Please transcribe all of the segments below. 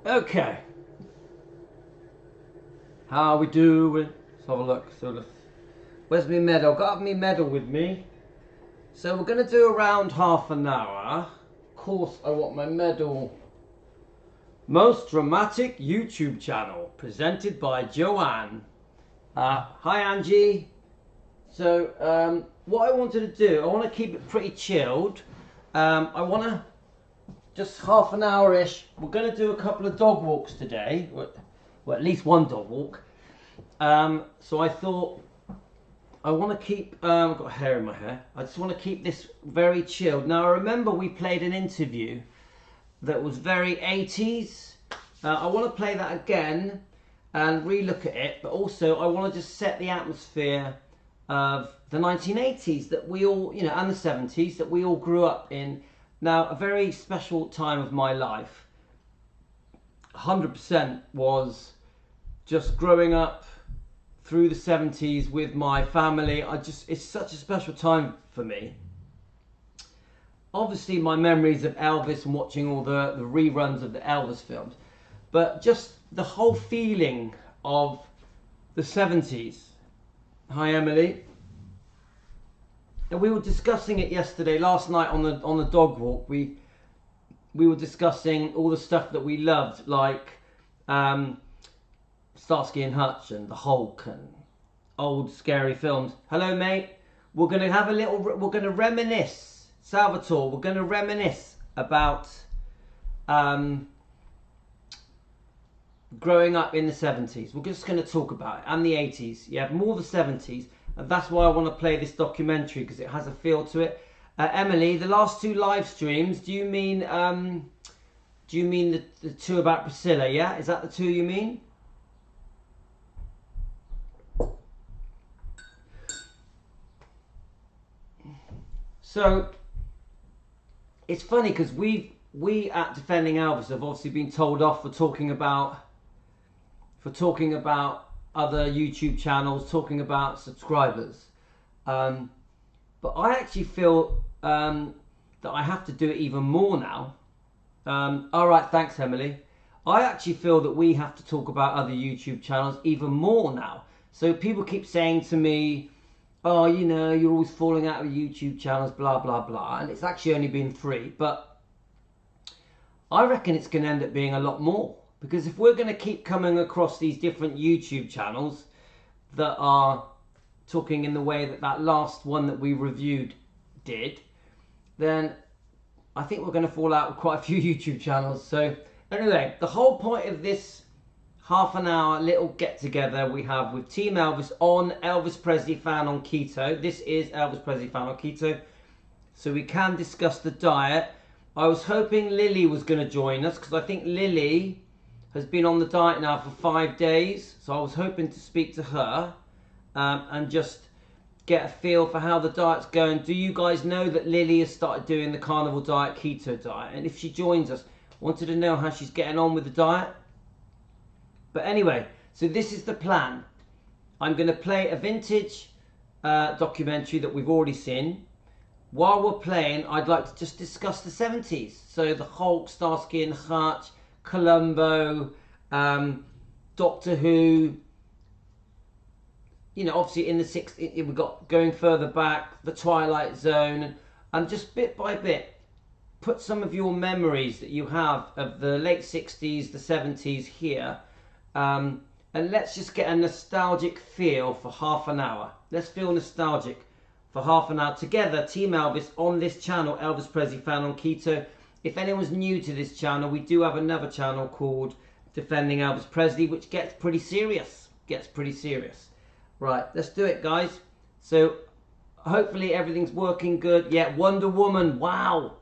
Okay. How we doing? Let's have a look. Where's my medal? Got my medal with me. So we're going to do around half an hour. Of course, I want my medal. Most dramatic YouTube channel, presented by Joanne. Hi Angie. So what I wanted to do, I want to keep it pretty chilled. I want to just half an hour-ish. We're going to do a couple of dog walks today. Well, at least one dog walk. So I thought I want to keep, I've got hair in my hair. I just want to keep this very chilled. Now I remember we played an interview that was very 80s. I want to play that again and re-look at it, but also I want to just set the atmosphere of the 1980s that we all, you know, and the 70s that we all grew up in. Now, a very special time of my life, 100% was just growing up through the 70s with my family. It's such a special time for me. Obviously, my memories of Elvis and watching all the reruns of the Elvis films, but just the whole feeling of the 70s. Hi, Emily. And we were discussing it last night on the dog walk. We were discussing all the stuff that we loved, like Starsky and Hutch and the Hulk and old scary films. Hello, mate. We're gonna have we're gonna reminisce, Salvatore. We're gonna reminisce about growing up in the 70s. We're just going to talk about it, and the 80s. Yeah, more the 70s, and that's why I want to play this documentary, because it has a feel to it. Emily, the last two live streams, do you mean the two about Priscilla? Yeah, is that the two you mean? So it's funny because we at Defending Elvis have obviously been told off for talking about other YouTube channels, talking about subscribers. But I actually feel that I have to do it even more now. All right, thanks, Emily. I actually feel that we have to talk about other YouTube channels even more now. So people keep saying to me, oh, you know, you're always falling out with YouTube channels, blah, blah, blah. And it's actually only been 3. But I reckon it's going to end up being a lot more. Because if we're going to keep coming across these different YouTube channels that are talking in the way that last one that we reviewed did, then I think we're going to fall out with quite a few YouTube channels. So anyway, the whole point of this half an hour little get together we have with Team Elvis on Elvis Presley Fan on Keto. This is Elvis Presley Fan on Keto. So we can discuss the diet. I was hoping Lily was going to join us, because I think Lily has been on the diet now for 5 days. So I was hoping to speak to her and just get a feel for how the diet's going. Do you guys know that Lily has started doing the carnivore diet, keto diet? And if she joins us, wanted to know how she's getting on with the diet. But anyway, so this is the plan. I'm going to play a vintage documentary that we've already seen. While we're playing, I'd like to just discuss the 70s. So the Hulk, Starsky and Hutch, Columbo, Doctor Who. You know, obviously in the 60s, we've got going further back, the Twilight Zone, and just bit by bit, put some of your memories that you have of the late 60s, the 70s here, and let's just get a nostalgic feel for half an hour. Let's feel nostalgic for half an hour together, Team Elvis, on this channel, Elvis Presley Fan on Keto. If anyone's new to this channel, we do have another channel called Defending Elvis Presley, which gets pretty serious. Right, let's do it, guys. So hopefully everything's working good. Yeah, Wonder Woman, wow.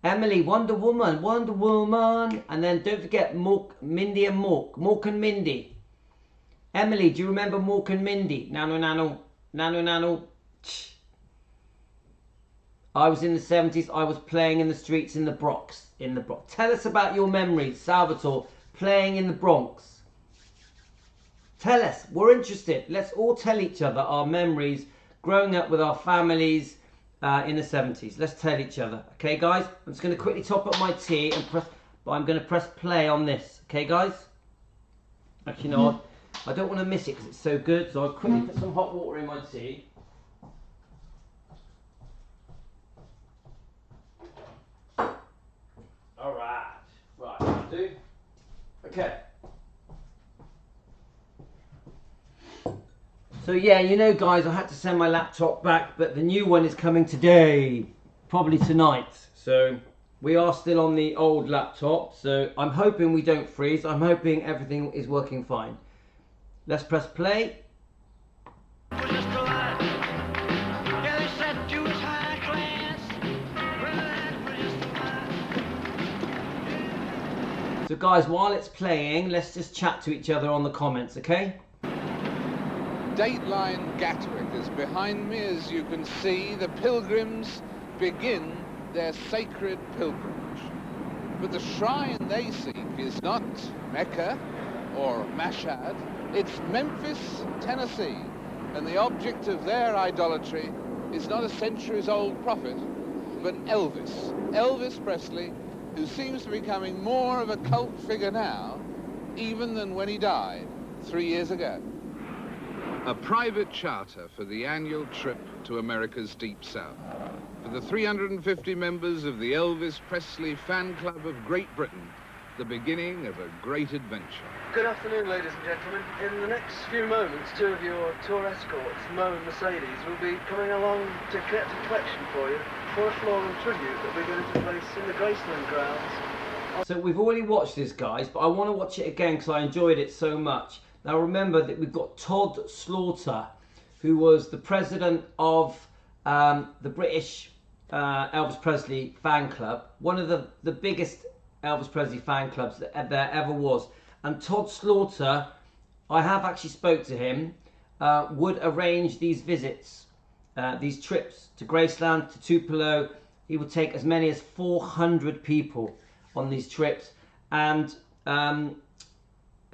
Emily, Wonder Woman. And then don't forget Mindy and Mork and Mindy. Emily, do you remember Mork and Mindy? Nano. I was in the 70s. I was playing in the streets in the Bronx. Tell us about your memories, Salvatore, playing in the Bronx. Tell us. We're interested. Let's all tell each other our memories growing up with our families in the 70s. Let's tell each other. Okay, guys? I'm just going to quickly top up my tea and press... but I'm going to press play on this. Okay, guys? Actually, no, I don't want to miss it because it's so good, so I'll quickly put some hot water in my tea. Alright, right, that'll do. Okay. So yeah, you know guys, I had to send my laptop back, but the new one is coming today, probably tonight. So we are still on the old laptop, so I'm hoping we don't freeze. I'm hoping everything is working fine. Let's press play. So guys, while it's playing, let's just chat to each other on the comments, okay? Dateline Gatwick is behind me. As you can see, the pilgrims begin their sacred pilgrimage. But the shrine they seek is not Mecca or Mashhad, it's Memphis, Tennessee. And the object of their idolatry is not a centuries-old prophet, but Elvis Presley, who seems to be becoming more of a cult figure now, even than when he died 3 years ago. A private charter for the annual trip to America's Deep South. For the 350 members of the Elvis Presley fan club of Great Britain, the beginning of a great adventure. Good afternoon, ladies and gentlemen. In the next few moments, 2 of your tour escorts, Mo and Mercedes, will be coming along to collect a collection for you for a floral tribute that we're going to place in the Graceland grounds. So we've already watched this, guys, but I want to watch it again because I enjoyed it so much. Now remember that we've got Todd Slaughter, who was the president of the British Elvis Presley fan club, one of the biggest Elvis Presley fan clubs that there ever was. And Todd Slaughter, I have actually spoke to him, would arrange these visits, these trips to Graceland, to Tupelo. He would take as many as 400 people on these trips. And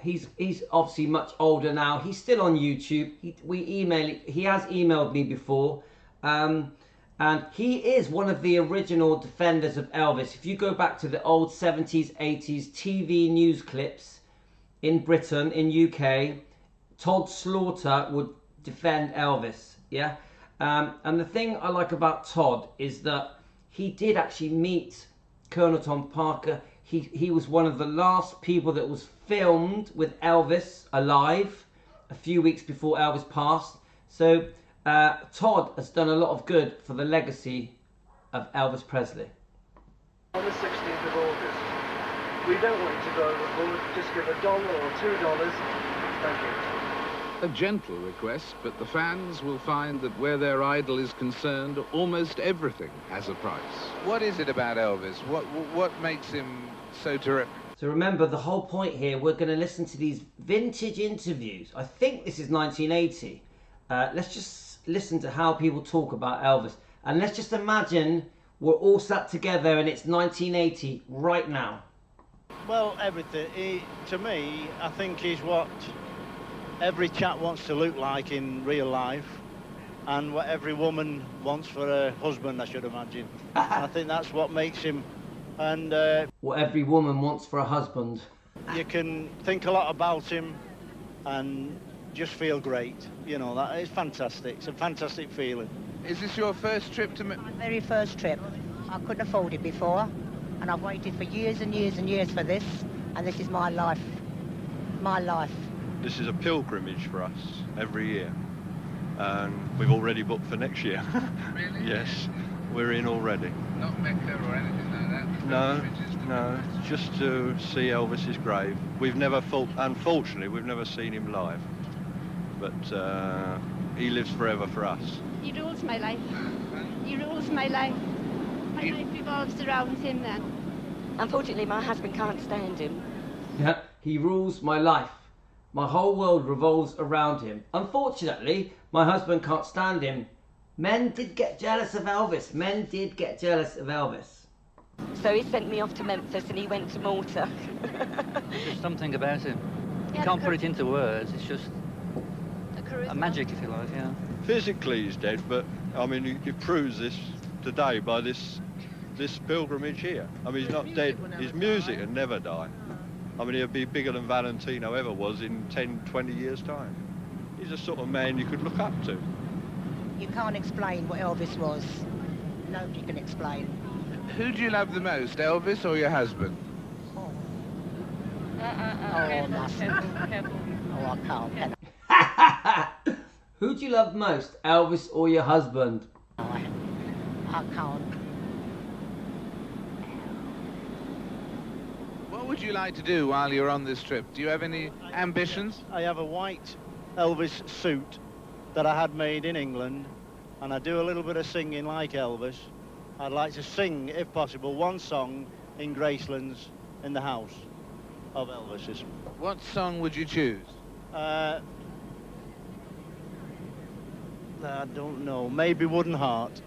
he's obviously much older now. He's still on YouTube. He has emailed me before. And he is one of the original defenders of Elvis. If you go back to the old 70s, 80s TV news clips in Britain, in UK, Todd Slaughter would defend Elvis, yeah? And the thing I like about Todd is that he did actually meet Colonel Tom Parker. He was one of the last people that was filmed with Elvis alive a few weeks before Elvis passed. So Todd has done a lot of good for the legacy of Elvis Presley. On the 16th of August, we don't want you to go overboard. Just give $1 or $2. Thank you. A gentle request, but the fans will find that where their idol is concerned, almost everything has a price. What is it about Elvis? What makes him so terrific? So remember, the whole point here, we're going to listen to these vintage interviews. I think this is 1980. Let's just listen to how people talk about Elvis. And let's just imagine we're all sat together and it's 1980 right now. Well, everything. To me, I think he's what every chap wants to look like in real life, and what every woman wants for a husband, I should imagine. I think that's what makes him. And what every woman wants for a husband. You can think a lot about him and just feel great. You know, that is fantastic. It's a fantastic feeling. Is this your first trip to... My very first trip. I couldn't afford it before, and I've waited for years and years and years for this, and this is my life. My life. This is a pilgrimage for us every year, and we've already booked for next year. Really? Yes, we're in already. Not Mecca or anything like that? No, just to see Elvis's grave. Unfortunately, we've never seen him live, but he lives forever for us. He rules my life. He rules my life. My life revolves around him then. Unfortunately, my husband can't stand him. Yeah, he rules my life. My whole world revolves around him. Unfortunately, my husband can't stand him. Men did get jealous of Elvis. Men did get jealous of Elvis. So he sent me off to Memphis and he went to Malta. There's something about him. You can't put it into words. It's just a magic, if you like, yeah. Physically he's dead, but I mean he proves this today by this this pilgrimage here. I mean, he's not dead. His music will never die. I mean, he'll be bigger than Valentino ever was in 10, 20 years' time. He's the sort of man you could look up to. You can't explain what Elvis was. Nobody can explain. Who do you love the most, Elvis or your husband? Oh, I can't. Who do you love most, Elvis or your husband? I can't. What would you like to do while you're on this trip? Do you have any ambitions? I have a white Elvis suit that I had made in England, and I do a little bit of singing like Elvis. I'd like to sing, if possible, one song in Graceland's in the house of Elvis's. What song would you choose? I don't know, maybe Wooden Heart.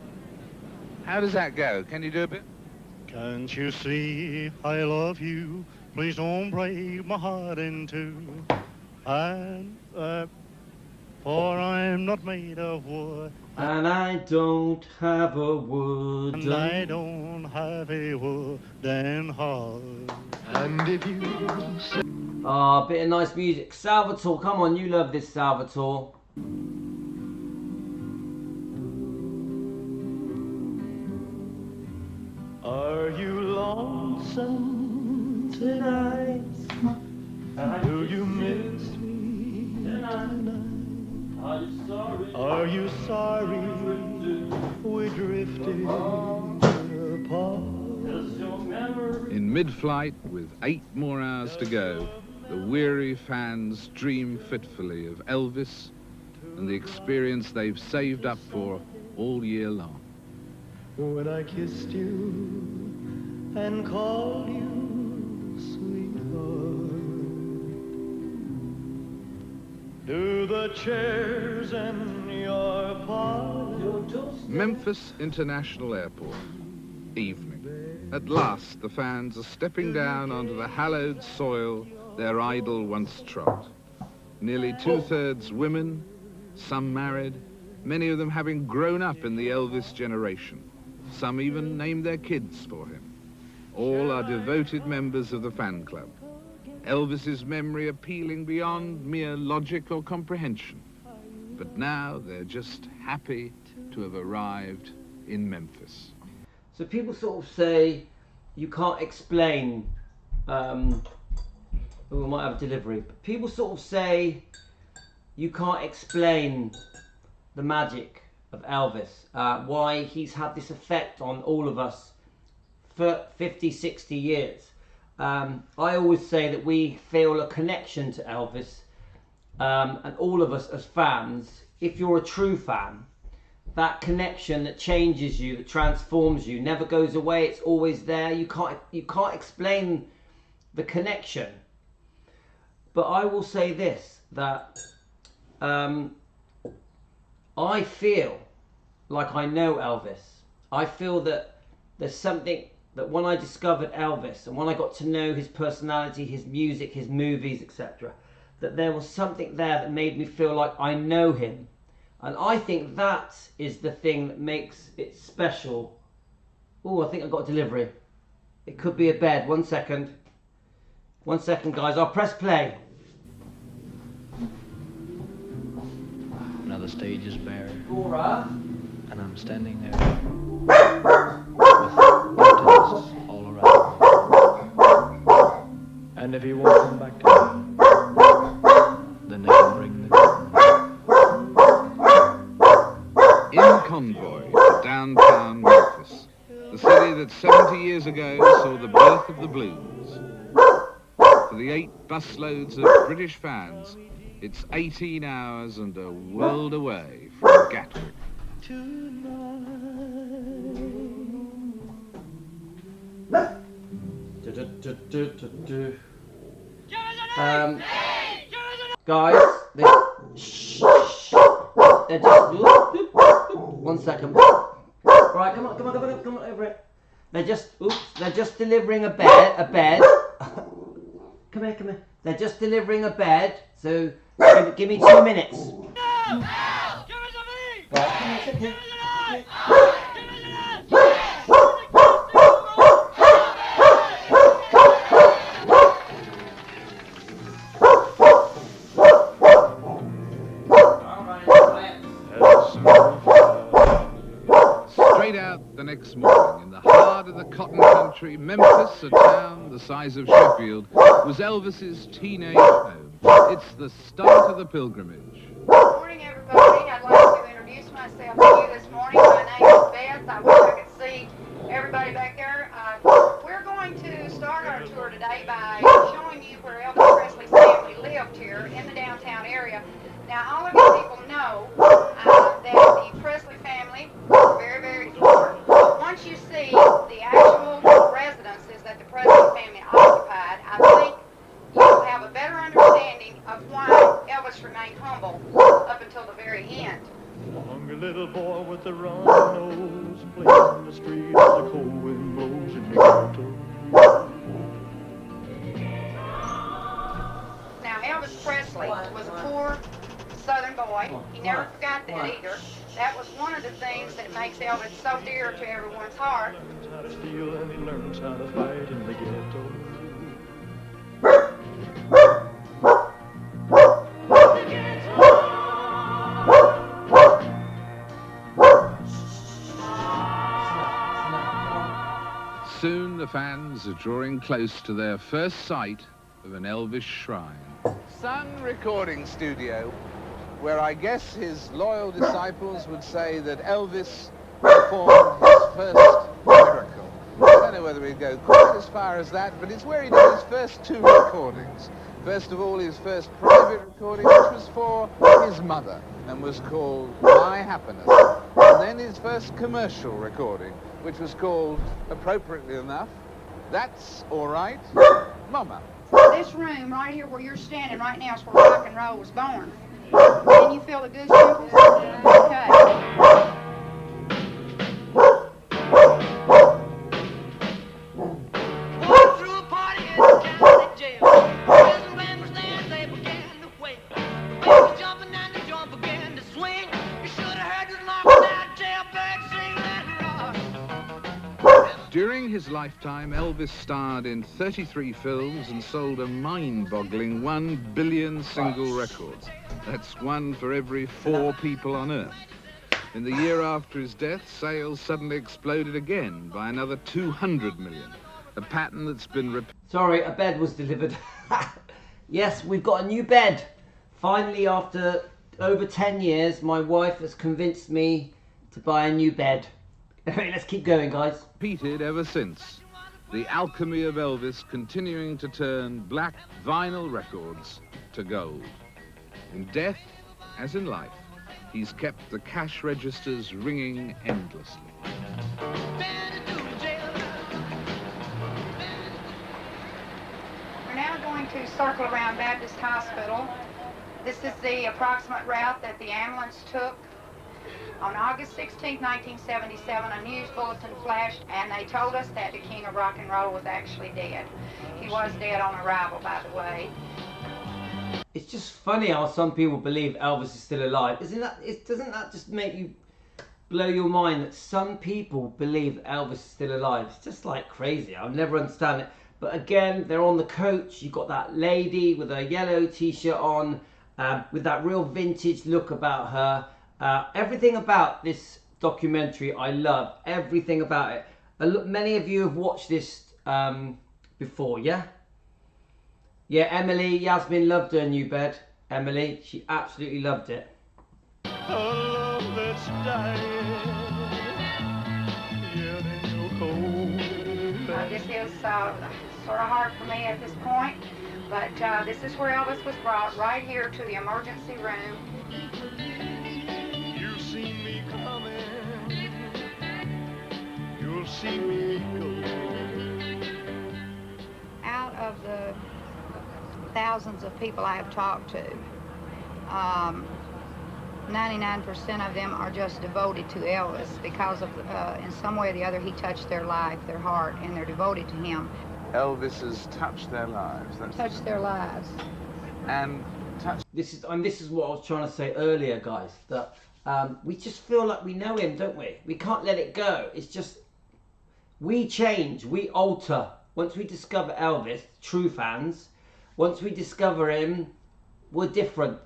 How does that go? Can you do a bit? Can't you see I love you? Please don't break my heart in two. And, for I'm not made of wood. And I don't have a wooden... And I don't have a wooden heart. And if you... Ah, bit of nice music. Salvatore, come on, you love this, Salvatore. Are you lonesome tonight? Do you miss me tonight? Are you sorry we drifted apart? In mid-flight, with 8 more hours to go, the weary fans dream fitfully of Elvis and the experience they've saved up for all year long. When I kissed you and called you sweetheart, do the chairs in your parlor... Memphis International Airport, evening. At last, the fans are stepping down onto the hallowed soil their idol once trod. Nearly 2/3 women, some married, many of them having grown up in the Elvis generation. Some even named their kids for him. All are devoted members of the fan club. Elvis's memory appealing beyond mere logic or comprehension. But now they're just happy to have arrived in Memphis. So people sort of say you can't explain, we might have a delivery, but people sort of say you can't explain the magic of Elvis, why he's had this effect on all of us for 50, 60 years. I always say that we feel a connection to Elvis, and all of us as fans, if you're a true fan, that connection that changes you, that transforms you, never goes away, it's always there. You can't explain the connection. But I will say this, that I feel like I know Elvis. I feel that there's something that when I discovered Elvis and when I got to know his personality, his music, his movies, etc., that there was something there that made me feel like I know him. And I think that is the thing that makes it special. Oh, I think I got a delivery. It could be a bed. 1 second. 1 second, guys. I'll press play. Another stage is bare. Laura. And I'm standing there with mountains all around me. And if he won't come back to me, then they can bring the curtain. In convoy to downtown Memphis, the city that 70 years ago saw the birth of the blues. For the 8 busloads of British fans, it's 18 hours and a world away from Gatwick. Guys, they're just 1 second. Right, come on over it. They're just delivering a bed. Come here. They're just delivering a bed. So give me 2 minutes. Right, come here. next morning, in the heart of the cotton country, Memphis, a town the size of Sheffield, was Elvis's teenage home. It's the start of the pilgrimage. Good morning, everybody. I'd like to introduce myself to you this morning. My name is Beth. I wish I could see everybody back there. We're going to start our tour today by showing you where Elvis Presley's family lived here in the downtown area. Now, all of you people know that the Presley family was very, very poor. Once you see the actual residences that the Presley family occupied, I think you'll have a better understanding of why Elvis remained humble up until the very end. Hungry little boy with the wrong nose, playing in the street as the cold wind blows in the ghetto. Now, Elvis Presley was a poor Southern boy. He never forgot that either. That was one of the things that makes Elvis so dear to everyone's heart. He learns how to steal and he learns how to fight in the ghetto. Soon the fans are drawing close to their first sight of an Elvis shrine. Sun Recording Studio, where I guess his loyal disciples would say that Elvis performed his first miracle. I don't know whether he'd go quite as far as that, but it's where he did his first two recordings. First of all, his first private recording, which was for his mother, and was called My Happiness. And then his first commercial recording, which was called, appropriately enough, That's All Right, Mama. This room right here where you're standing right now is where rock and roll was born. Can you feel the goosebumps? Okay. During his lifetime, Elvis starred in 33 films and sold a mind-boggling 1 billion single records. That's one for every 4 people on Earth. In the year after his death, sales suddenly exploded again by another 200 million, a pattern that's been repeated. Sorry, a bed was delivered. Yes, we've got a new bed. Finally, after over 10 years, my wife has convinced me to buy a new bed. Let's keep going, guys. Repeated ever since. The alchemy of Elvis continuing to turn black vinyl records to gold. In death, as in life, he's kept the cash registers ringing endlessly. We're now going to circle around Baptist Hospital. This is the approximate route that the ambulance took. On August 16, 1977, a news bulletin flashed, and they told us that the king of rock and roll was actually dead. He was dead on arrival, by the way. It's just funny how some people believe Elvis is still alive. Doesn't that just make you blow your mind that some people believe Elvis is still alive? It's just like crazy. I'll never understand it. But again, they're on the coach. You've got that lady with a yellow t-shirt on, with that real vintage look about her. Everything about this documentary, I love. Everything about it. Look, many of you have watched this before, yeah? Yeah, Emily, Yasmin loved her new bed. Emily, she absolutely loved it. A love that's dying, yet in your cold. This is sort of hard for me at this point, but this is where Elvis was brought, right here to the emergency room. You see me coming, you'll see me go. Out of the thousands of people I have talked to, 99% of them are just devoted to Elvis because of, in some way or the other, he touched their life, their heart, and they're devoted to him. Elvis has touched their lives. Touched their lives. And touched. This is what I was trying to say earlier, guys. That we just feel like we know him, don't we? We can't let it go. It's just we change, we alter. Once we discover Elvis, true fans, once we discover him, we're different.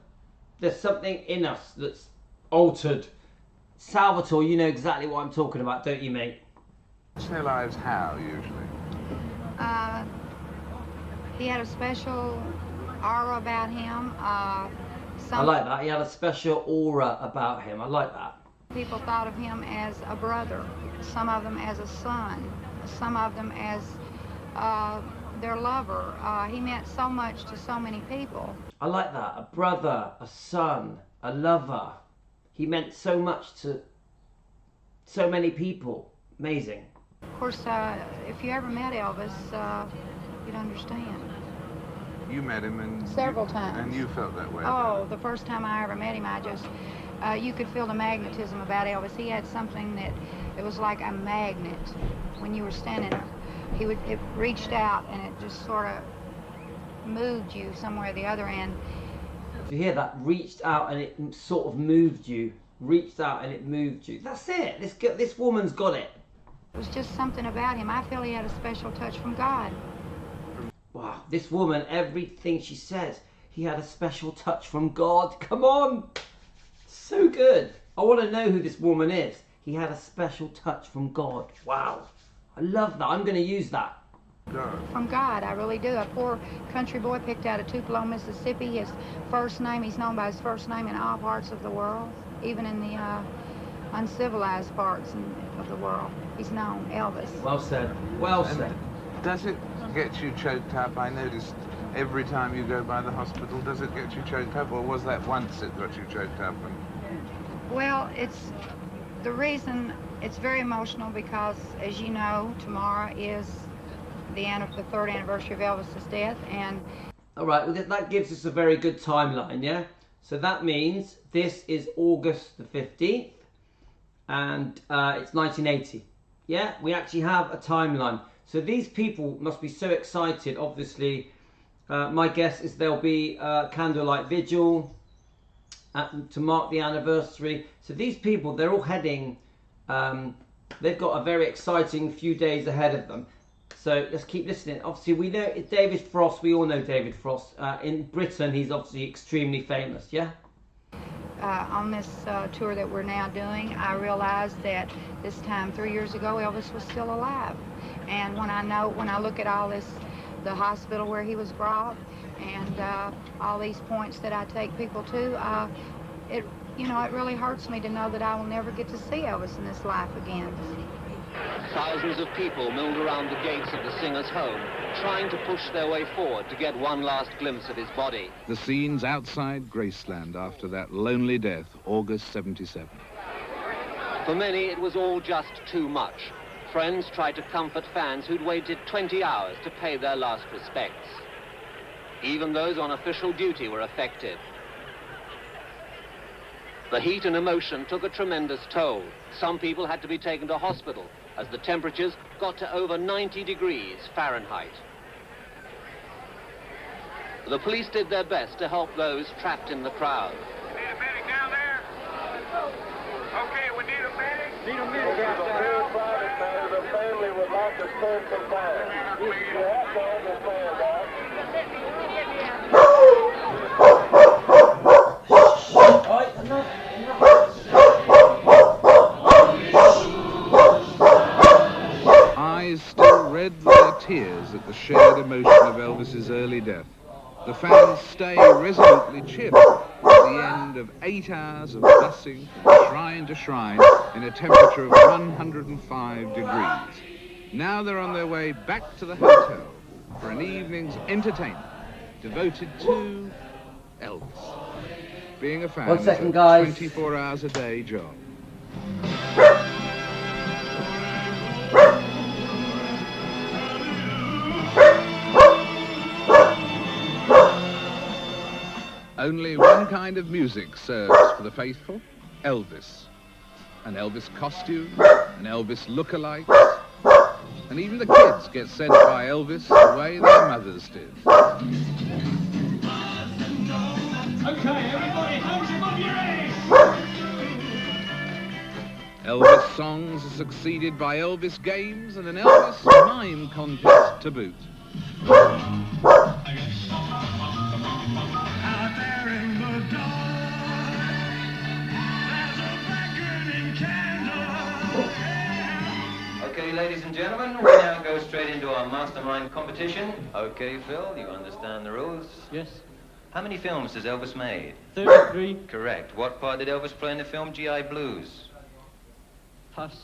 There's something in us that's altered. Salvatore, you know exactly what I'm talking about, don't you, mate? Their lives how, usually? He had a special aura about him. I like that. He had a special aura about him. I like that. People thought of him as a brother, some of them as a son, some of them as their lover. He meant so much to so many people. I like that. A brother, a son, a lover. He meant so much to so many people. Amazing. Of course, if you ever met Elvis, you'd understand. You met him and several times. And you felt that way? Oh, the first time I ever met him, I just, you could feel the magnetism about Elvis. He had something that, it was like a magnet. When you were standing there, it reached out and it just sort of moved you somewhere or the other end. You hear that? Reached out and it sort of moved you. Reached out and it moved you. That's it. This woman's got it. It was just something about him. I feel he had a special touch from God. Wow, this woman, everything she says, he had a special touch from God. Come on. So good. I want to know who this woman is. He had a special touch from God. Wow. I love that. I'm going to use that. From God, I really do. A poor country boy picked out of Tupelo, Mississippi. His first name, he's known by his first name in all parts of the world, even in the uncivilized parts of the world. He's known, Elvis. Well said. Well said. Does it get you choked up? I noticed every time you go by the hospital, does it get you choked up, or was that once it got you choked up? Well, it's the reason it's very emotional because, as you know, tomorrow is the third anniversary of Elvis's death, and all right, well, that gives us a very good timeline, yeah? So that means this is August the 15th, and it's 1980. Yeah, we actually have a timeline. So these people must be so excited. Obviously, my guess is there'll be a candlelight vigil to mark the anniversary. So these people, they're all heading, they've got a very exciting few days ahead of them. So let's keep listening. Obviously, we know it's David Frost. We all know David Frost. In Britain, he's obviously extremely famous, yeah? On this tour that we're now doing, I realized that this time 3 years ago, Elvis was still alive. And when I look at all this, the hospital where he was brought, and all these points that I take people to, it really hurts me to know that I will never get to see Elvis in this life again. Thousands of people milled around the gates of the singer's home, trying to push their way forward to get one last glimpse of his body. The scenes outside Graceland after that lonely death, August 77. For many, it was all just too much. Friends tried to comfort fans who'd waited 20 hours to pay their last respects. Even those on official duty were affected. The heat and emotion took a tremendous toll. Some people had to be taken to hospital as the temperatures got to over 90 degrees Fahrenheit. The police did their best to help those trapped in the crowd. Need a medic down there? Okay, we need a medic. Need a medic down there. The family would like to spend some time. You have to understand that. Eyes still red with their tears at the shared emotion of Elvis's early death. The fans stay resolutely chipped at the end of 8 hours of busing from shrine to shrine in a temperature of 105 degrees. Now they're on their way back to the hotel for an evening's entertainment devoted to Elvis. Being a fan is a 24 hours a day job. Only one kind of music serves for the faithful, Elvis. An Elvis costume, an Elvis look-alike, and even the kids get sent by Elvis the way their mothers did. Okay, everybody, hands above your head. Elvis songs are succeeded by Elvis games and an Elvis mime contest to boot. Out there in the dark, there's a black burning candle. Okay, ladies. ladies and gentlemen, we now go straight into our Mastermind competition. Okay, Phil, you understand the rules? Yes. How many films has Elvis made? 33. Correct. What part did Elvis play in the film G.I. Blues? Pass.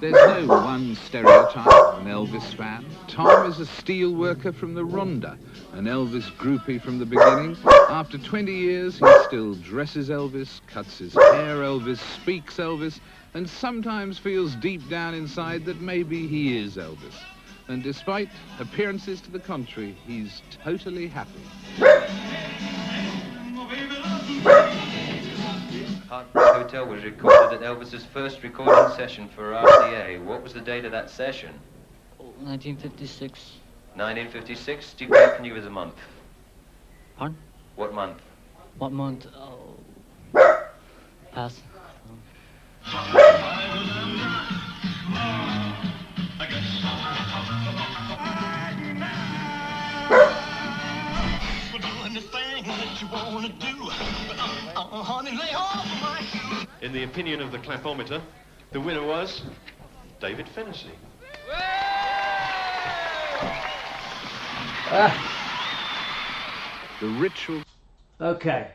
There's no one stereotype of an Elvis fan. Tom is a steel worker from the Rhonda, an Elvis groupie from the beginning. After 20 years, he still dresses Elvis, cuts his hair Elvis, speaks Elvis, and sometimes feels deep down inside that maybe he is Elvis. And despite appearances to the contrary, he's totally happy. Heartbreak Hotel was recorded at Elvis's first recording session for RCA. What was the date of that session? 1956. 1956. Do you care, can you give us a month? Pardon? What month? What month? Oh. Pass. In the opinion of the clapometer, the winner was David Fennessy. The ritual. Okay.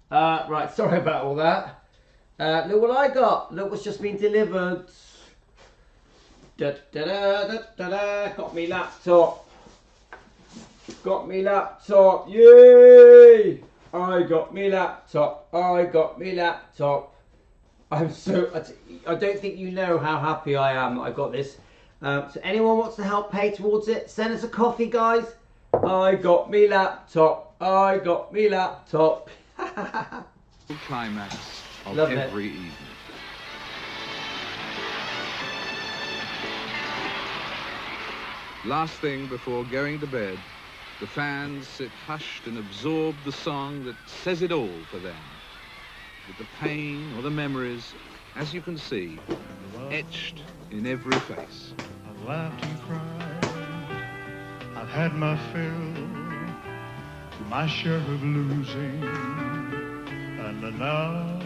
Right, sorry about all that. Look what I got. Look what's just been delivered. Da, da, da, da, da, da. Got me laptop. Got me laptop. Yay! I got me laptop. I got me laptop. I'm so... I don't think you know how happy I am that I got this. So anyone wants to help pay towards it, send us a coffee, guys. I got me laptop. I got me laptop. Climax of Love every evening. Last thing before going to bed, the fans sit hushed and absorb the song that says it all for them. With the pain or the memories, as you can see, etched in every face. I've laughed and cried, I've had my fill, my share of losing, and now,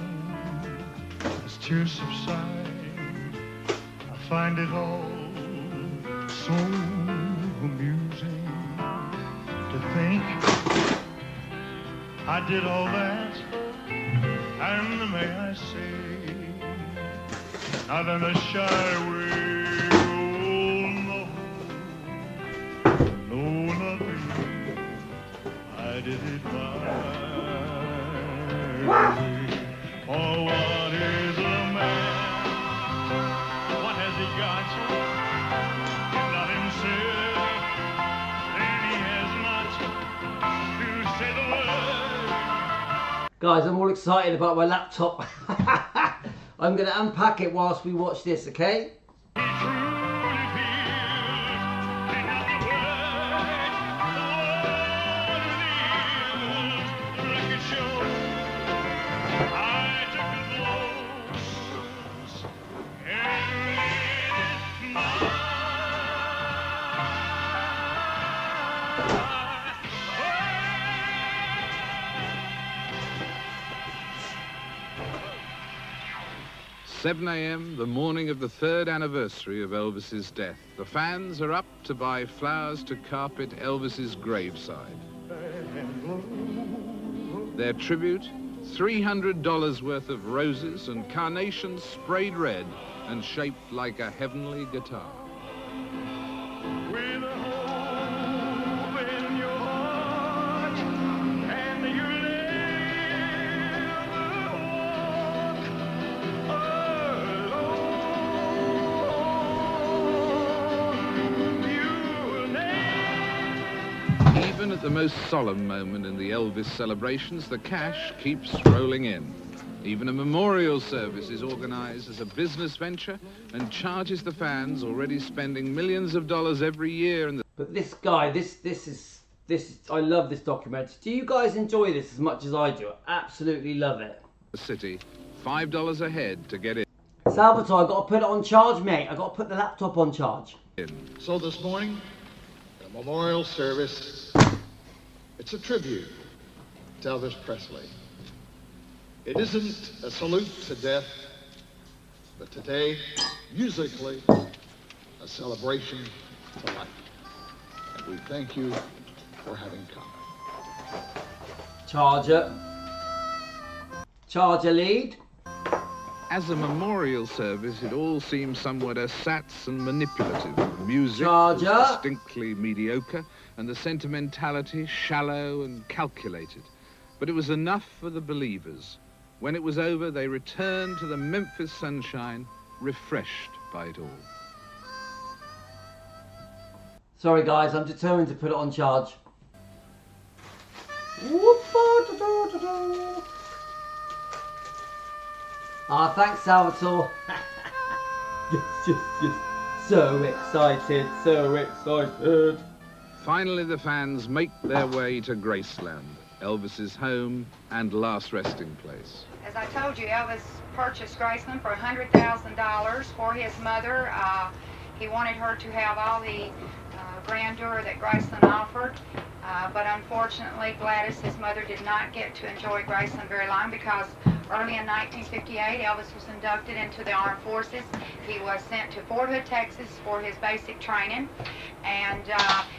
as tears subside, I find it all so amusing to think I did all that, and may I say, not in a shy way, oh no, no, not me, I did it my way. Oh, what is a man? What has he got? If not himself, then he has not to say the word. Guys, I'm all excited about my laptop. I'm going to unpack it whilst we watch this, okay? "7 a.m, the morning of the 3rd anniversary of Elvis's death. The fans are up to buy flowers to carpet Elvis's graveside. Their tribute, $300 worth of roses and carnations sprayed red and shaped like a heavenly guitar. Even at the most solemn moment in the Elvis celebrations, the cash keeps rolling in. Even a memorial service is organized as a business venture and charges the fans, already spending millions of dollars every year. But this guy, this is, I love this documentary. Do you guys enjoy this as much as I do? I absolutely love it. The city, $5 a head to get in. Salvatore, I've got to put it on charge, mate. I've got to put the laptop on charge. So this morning, the memorial service, it's a tribute to Elvis Presley. It isn't a salute to death, but today, musically, a celebration to life. And we thank you for having come. Charger lead. As a memorial service, it all seems somewhat ersatz and manipulative. The music Charger. was distinctly mediocre, and the sentimentality shallow and calculated. But it was enough for the believers. When it was over, they returned to the Memphis sunshine, refreshed by it all. Sorry guys, I'm determined to put it on charge. Ah, thanks Salvatore. yes. So excited, so excited. Finally, the fans make their way to Graceland, Elvis's home and last resting place. As I told you, Elvis purchased Graceland for $100,000 for his mother. He wanted her to have all the grandeur that Graceland offered, but unfortunately Gladys, his mother, did not get to enjoy Graceland very long because early in 1958 Elvis was inducted into the Armed Forces. He was sent to Fort Hood, Texas for his basic training, and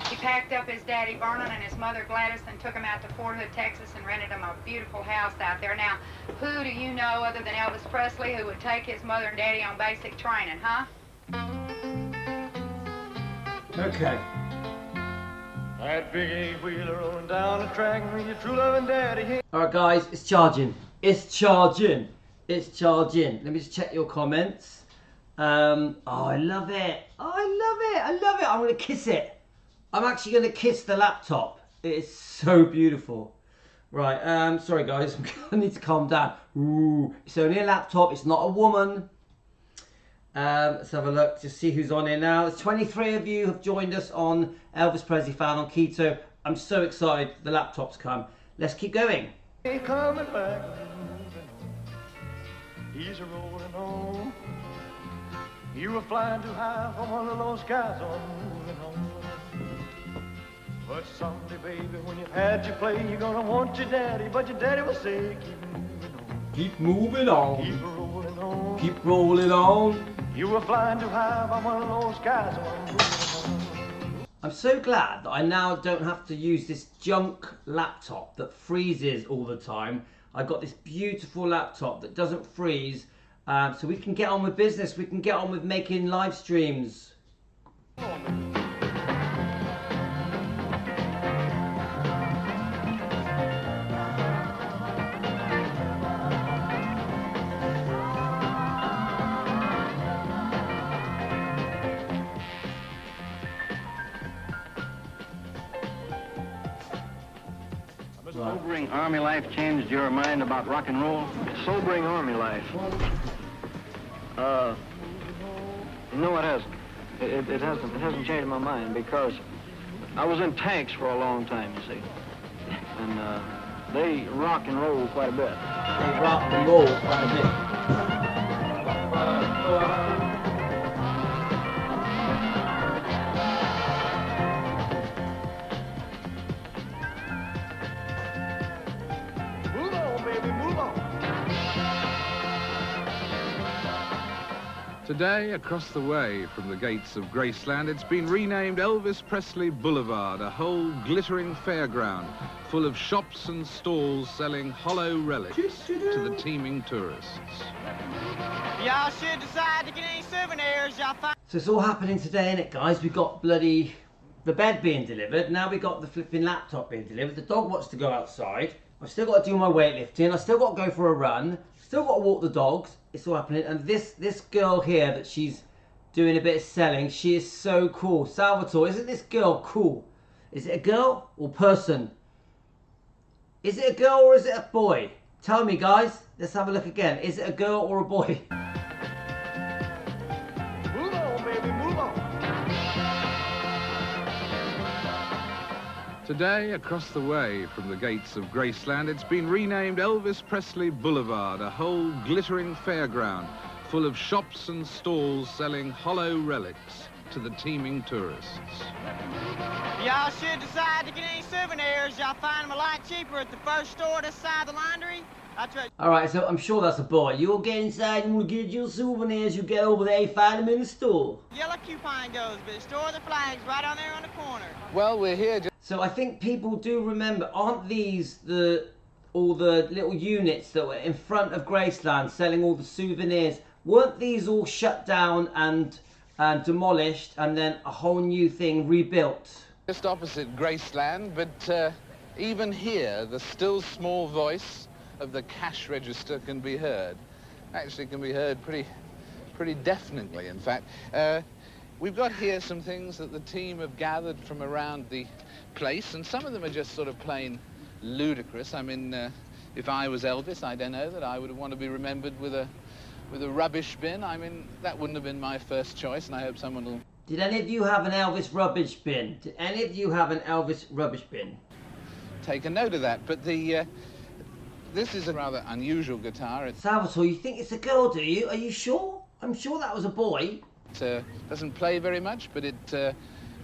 he packed up his daddy Vernon and his mother Gladys and took him out to Fort Hood, Texas and rented him a beautiful house out there. Now, who do you know other than Elvis Presley who would take his mother and daddy on basic training, huh? Okay. That big eight-wheeler rolling down the track with your true loving daddy. Alright guys, it's charging. It's charging. It's charging. Let me just check your comments. Oh, I love it. Oh, I love it. I love it. I'm going to kiss it. I'm actually going to kiss the laptop. It is so beautiful. Right, sorry guys. I need to calm down. Ooh, it's only a laptop. It's not a woman. Let's have a look to see who's on here now. There's 23 of you have joined us on Elvis Presley Fan on Keto. I'm so excited the laptop's come. Let's keep going. Coming back, he's rolling on. You were flying too high from one of those skies on moving on. But someday, baby, when you've had your play, you're gonna want your daddy, but your daddy will say, keep moving on. Keep moving on. Keep rolling on. Keep rolling on. You were flying too high from one of those skies on moving on. I'm so glad that I now don't have to use this junk laptop that freezes all the time. I've got this beautiful laptop that doesn't freeze, so we can get on with business. We can get on with making live streams. Sobering Army life changed your mind about rock and roll? Sobering Army life? No, it hasn't. It hasn't changed my mind because I was in tanks for a long time, you see. And they rock and roll quite a bit. They rock and roll quite a bit. Today, across the way from the gates of Graceland, it's been renamed Elvis Presley Boulevard, a whole glittering fairground full of shops and stalls selling hollow relics to the teeming tourists. Y'all should decide to get any souvenirs, y'all find. So it's all happening today, innit, guys? We got the bed being delivered. Now we got the flipping laptop being delivered. The dog wants to go outside. I've still got to do my weightlifting. I've still got to go for a run. Still got to walk the dogs. It's all happening. And this girl here that she's doing a bit of selling, she is so cool. Salvatore, isn't this girl cool? Is it a girl or person? Is it a girl or is it a boy? Tell me, guys. Let's have a look again. Is it a girl or a boy? Move on, baby, move on. Today, across the way from the gates of Graceland, it's been renamed Elvis Presley Boulevard, a whole glittering fairground full of shops and stalls selling hollow relics to the teeming tourists. y'all should decide to get any souvenirs, y'all find them a lot cheaper at the first store this side of the laundry. Alright, so I'm sure that's a boy. You'll get inside and we'll get your souvenirs. You get over there, you find them in the store. Yellow coupon goes, but the store of the flag's right on there on the corner. Well, we're here. So I think people do remember, aren't these all the little units that were in front of Graceland selling all the souvenirs? Weren't these all shut down and demolished and then a whole new thing rebuilt? Just opposite Graceland, but even here, the still small voice of the cash register can be heard. Actually can be heard pretty deafeningly, in fact. We've got here some things that the team have gathered from around the place, and some of them are just sort of plain ludicrous. I mean, if I was Elvis, I don't know that I would want to be remembered with a rubbish bin. I mean, that wouldn't have been my first choice, and I hope someone will... Did any of you have an Elvis rubbish bin? Did any of you have an Elvis rubbish bin? Take a note of that, but this is a rather unusual guitar. Salvatore, you think it's a girl, do you? Are you sure? I'm sure that was a boy. It doesn't play very much, but it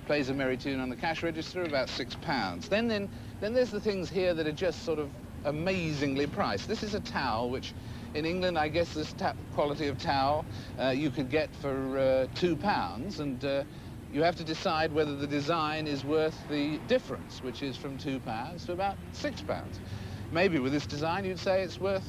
plays a merry tune on the cash register, about £6. Then there's the things here that are just sort of amazingly priced. This is a towel, which in England, I guess this quality of towel you could get for £2, and you have to decide whether the design is worth the difference, which is from £2 to about £6. Maybe with this design you'd say it's worth,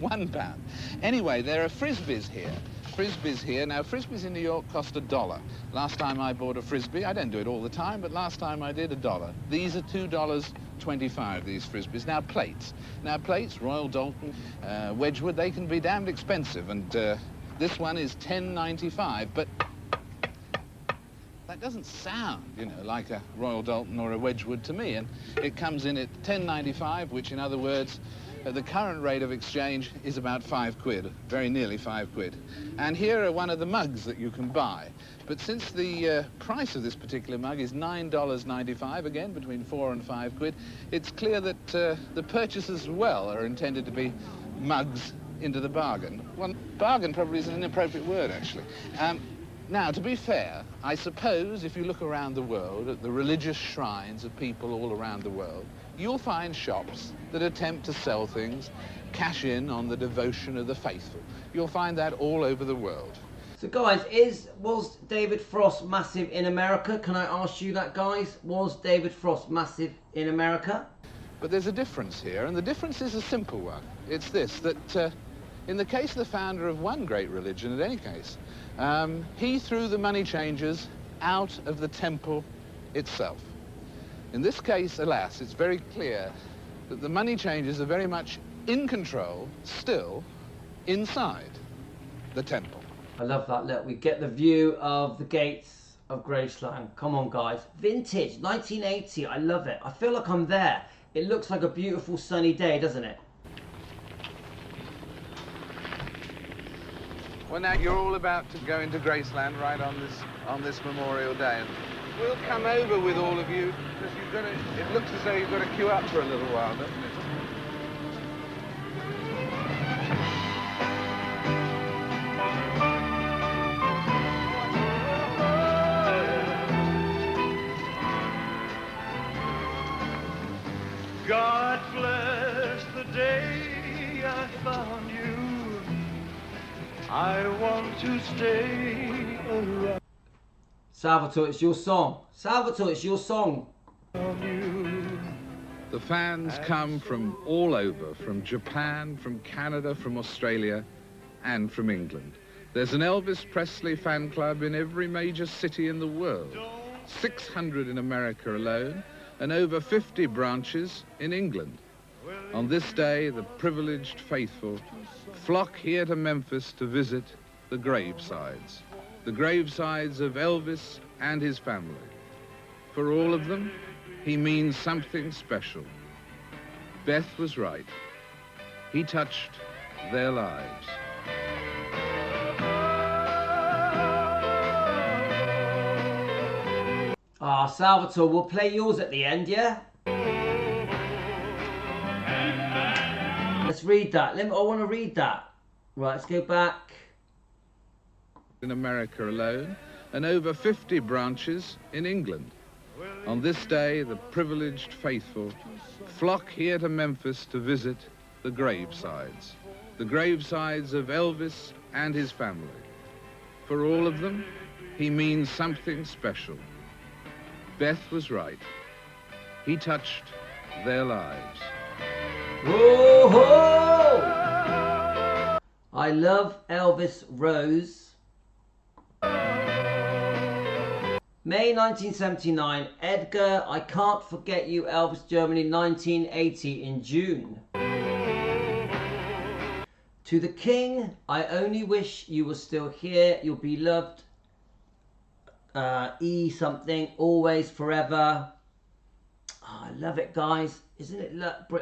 £1. Anyway, there are frisbees here. Now, frisbees in New York cost $1. Last time I bought a frisbee, I don't do it all the time, but last time I did, $1. These are $2.25, these frisbees. Now, plates, Royal Dalton, Wedgwood, they can be damned expensive, and this one is $10.95, but that doesn't sound, like a Royal Dalton or a Wedgwood to me, and it comes in at $10.95, which, in other words, at the current rate of exchange is about £5, very nearly £5. And here are one of the mugs that you can buy. But since the price of this particular mug is $9.95, again, between £4 and £5, it's clear that the purchases as well are intended to be mugs into the bargain. Well, bargain probably is an inappropriate word, actually. Now, to be fair, I suppose if you look around the world at the religious shrines of people all around the world, you'll find shops that attempt to sell things, cash in on the devotion of the faithful. You'll find that all over the world. So guys, was David Frost massive in America? Can I ask you that, guys? Was David Frost massive in America? But there's a difference here, and the difference is a simple one. It's this, that in the case of the founder of one great religion, in any case, he threw the money changers out of the temple itself. In this case, alas, it's very clear that the money changers are very much in control, still, inside the temple. I love that. Look, we get the view of the gates of Graceland. Come on, guys. Vintage, 1980. I love it. I feel like I'm there. It looks like a beautiful sunny day, doesn't it? Well, now you're all about to go into Graceland right on this Memorial Day. And we'll come over with all of you, because it looks as though you've got to queue up for a little while, doesn't it? God bless the day I found you. I want to stay around. Salvatore, it's your song. Salvatore, it's your song. The fans come from all over, from Japan, from Canada, from Australia, and from England. There's an Elvis Presley fan club in every major city in the world, 600 in America alone, and over 50 branches in England. On this day, the privileged faithful flock here to Memphis to visit the gravesides of Elvis and his family. For all of them, he means something special. Beth was right. He touched their lives. Ah, Salvatore, we'll play yours at the end, yeah? Let's read that. I want to read that. Right, let's go back. In America alone, and over 50 branches in England. On this day, the privileged faithful flock here to Memphis to visit the gravesides of Elvis and his family. For all of them, he means something special. Beth was right. He touched their lives. Whoa-ho! I love Elvis Rose. May 1979, Edgar, I Can't Forget You, Elvis, Germany, 1980 in June. To the King, I Only Wish You Were Still Here, Your Beloved, E something, Always, Forever. Oh, I love it, guys. Isn't it?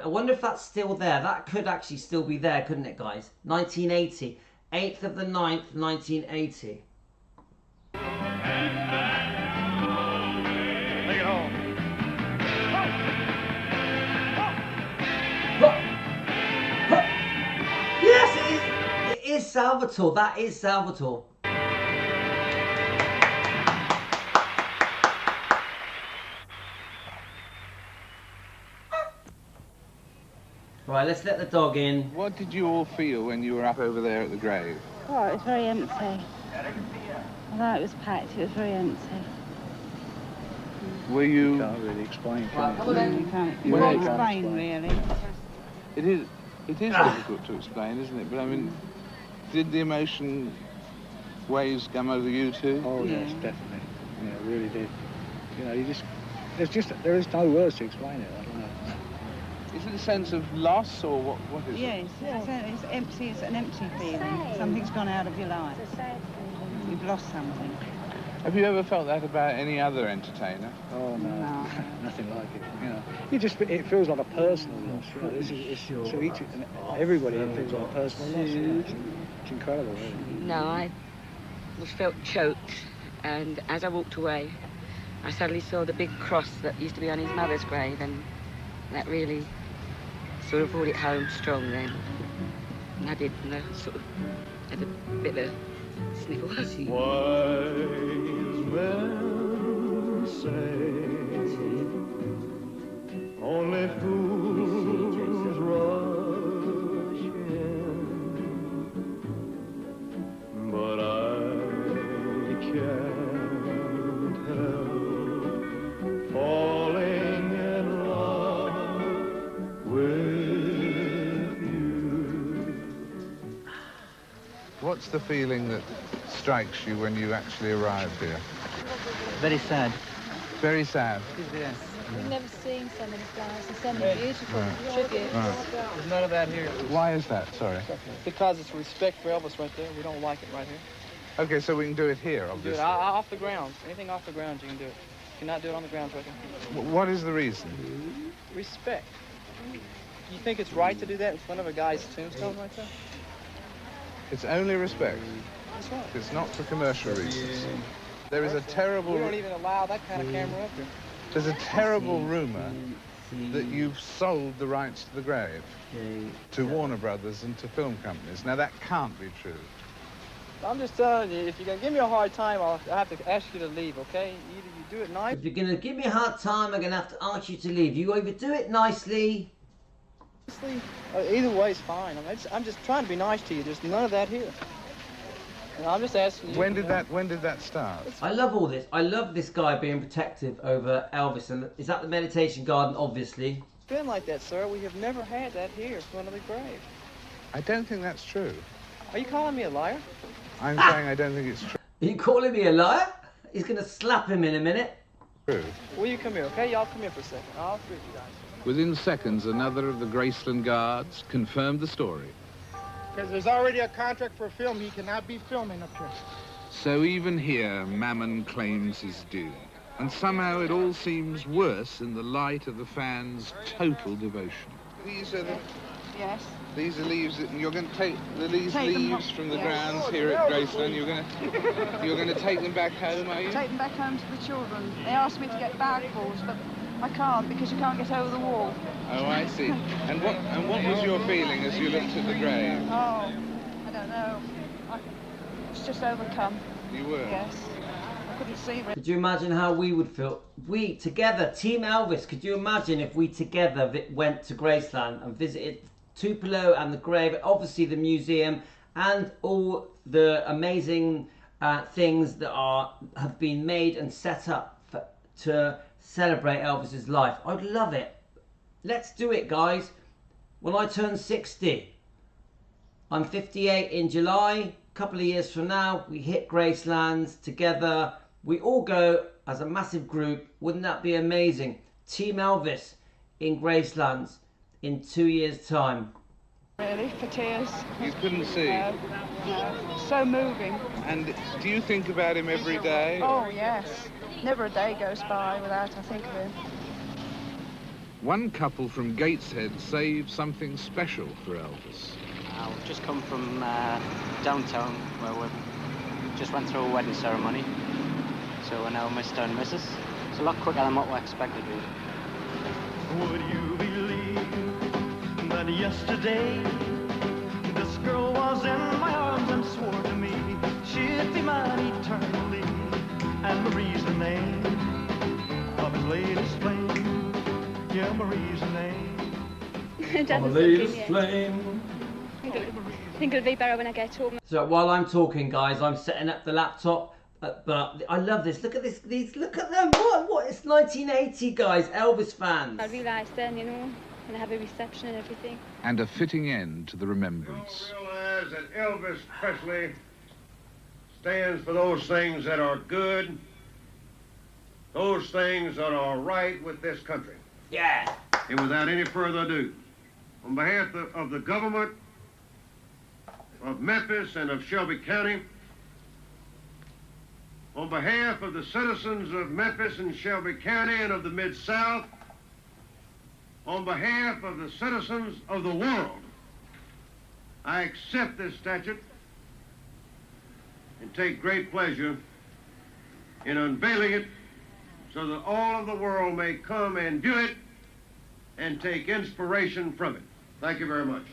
I wonder if that's still there. That could actually still be there, couldn't it, guys? 1980. 8th of the 9th, 1980. Take it home. Yes, it is Salvatore. That is Salvatore. Right, let's let the dog in. What did you all feel when you were up over there at the grave? Oh, it was very empty. Although it was packed, it was very empty. Were you... Can't really explain, Right, can you? you can't explain, really. It is difficult to explain, isn't it? But I mean, did the emotion waves come over you too? Oh, yes, definitely. Yeah, it really did. You know, there is no words to explain it. I don't know. Is it a sense of loss or what is it? Yes, it's empty. It's an empty feeling. Something's gone out of your life. You've lost something. Have you ever felt that about any other entertainer? Oh no, nothing like it. You know, it feels like a personal loss. You know, so everybody feels like a personal loss. You know, it's incredible, really. No, I felt choked, and as I walked away, I suddenly saw the big cross that used to be on his mother's grave, and that really sort of brought it home strong then. And I did, and I sort of had a bit of a sniffle. Wise men say only fools rush in, but I can't help falling in love with you. What's the feeling that strikes you when you actually arrived here? Very sad. Very sad. Yes. We've never seen so many flowers and so many beautiful tributes. There's none of that here. Why is that? Sorry. Because it's respect for Elvis right there. We don't like it right here. Okay, so we can do it here, Do it obviously. off the ground. Anything off the ground, you can do it. You cannot do it on the ground right here. What is the reason? Respect. You think it's right to do that in front of a guy's tombstone right there? It's only respect. That's right. It's not for commercial reasons. There is a terrible... We don't even allow that kind of camera up here. There's a terrible rumor that you've sold the rights to the grave to Warner Brothers and to film companies. Now, that can't be true. I'm just telling you, if you're going to give me a hard time, I'll have to ask you to leave, okay? Either you do it nice... If you're going to give me a hard time, I'm going to have to ask you to leave. You either do it nicely... Either way is fine. I'm just trying to be nice to you. There's none of that here. And I'm just asking you... When did that start? I love all this. I love this guy being protective over Elvis. And is that the meditation garden, obviously? It's been like that, sir. We have never had that here in front of the grave. I don't think that's true. Are you calling me a liar? I'm saying I don't think it's true. Are you calling me a liar? He's going to slap him in a minute. True. Will you come here, okay? Y'all come here for a second. I'll treat you guys. Within seconds, another of the Graceland guards confirmed the story. Because there's already a contract for a film. He cannot be filming up here. So even here, Mammon claims his due. And somehow it all seems worse in the light of the fans' total devotion. These are the... Yes. These are leaves that you're going to take leaves from the yes. grounds here at Graceland. You're going to take them back home, are you? Take them back home to the children. They asked me to get bagfuls, but I can't because you can't get over the wall. Oh, I see. And what was your feeling as you looked at the grave? Oh, I don't know. I was just overcome. You were? Yes. couldn't see it. Could you imagine how we would feel? We together, Team Elvis, could you imagine if we together went to Graceland and visited Tupelo and the grave, obviously the museum, and all the amazing things that have been made and set up to celebrate Elvis's life? I'd love it. Let's do it, guys. When I turn 60, I'm 58 in July. A couple of years from now, we hit Graceland together. We all go as a massive group. Wouldn't that be amazing? Team Elvis in Graceland in 2 years' time. Really, for tears. You couldn't see? No. So moving. And do you think about him every day? Oh, yes. Never a day goes by without I think of him. One couple from Gateshead saved something special for Elvis. I've just come from downtown where we just went through a wedding ceremony. So we're now Mr. and Mrs. It's a lot quicker than what we expected, really. Would you believe that yesterday this girl was in my arms and swore to me she'd be mine eternally, and Marie's the name of his latest flame. Yeah, Marie's the name. Of a latest flame. I think it'll be better when I get home. So while I'm talking, guys, I'm setting up the laptop. But I love this. Look at this. Look at them. What? It's 1980, guys. Elvis fans. I realised then, you know, and have a reception and everything. And a fitting end to the remembrance. Realize that Elvis Presley stands for those things that are good, those things that are right with this country. Yeah. And without any further ado, on behalf of the government of Memphis and of Shelby County, on behalf of the citizens of Memphis and Shelby County and of the Mid-South, on behalf of the citizens of the world, I accept this statute and take great pleasure in unveiling it so that all of the world may come and view it and take inspiration from it. Thank you very much.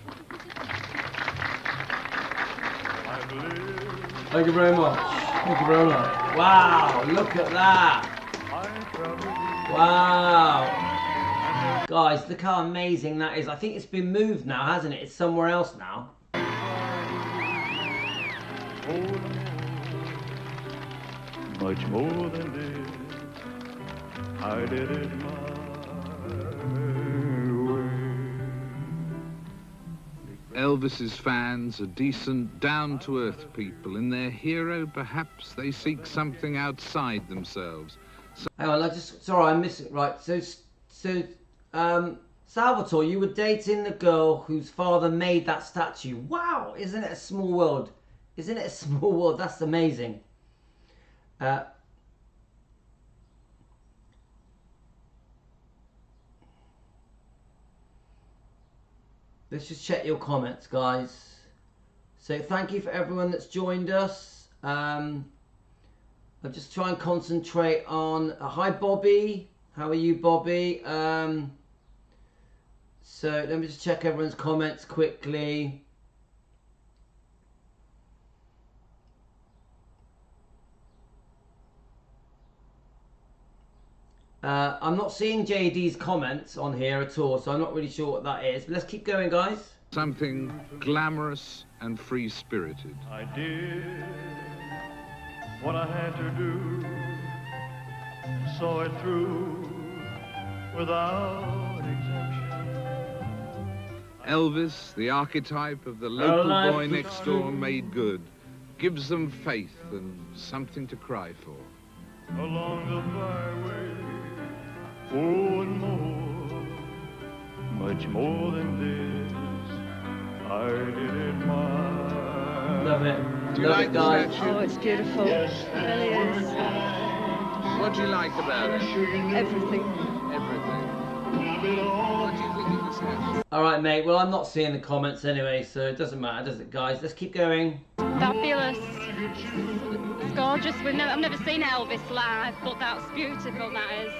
Thank you very much. Thank you very much. Wow, look at that. Wow. Guys, look how amazing that is. I think it's been moved now, hasn't it? It's somewhere else now. Much more than this, I did it my Elvis's fans are decent, down-to-earth people. In their hero, perhaps they seek something outside themselves. Hang on, sorry, I missed it. Right, so Salvatore, you were dating the girl whose father made that statue. Wow, isn't it a small world? Isn't it a small world? That's amazing. Let's just check your comments, guys. So thank you for everyone that's joined us. I'll just try and concentrate on... hi, Bobby. How are you, Bobby? So let me just check everyone's comments quickly. I'm not seeing JD's comments on here at all, so I'm not really sure what that is. But let's keep going, guys. Something glamorous and free-spirited. I did what I had to do, saw it through without exemption. Elvis, the archetype of the local boy next door made good, gives them faith and something to cry for. Along the byway, oh, and more, much more than this, I did it my. Love it. Do you like the statue? Oh, it's beautiful. Yes. It really is. What do you like about it? Everything. Everything. What do you think of the statue? All right, mate. Well, I'm not seeing the comments anyway, so it doesn't matter, does it, guys? Let's keep going. Fabulous. It's gorgeous. I've never seen Elvis live, but that's beautiful, that is.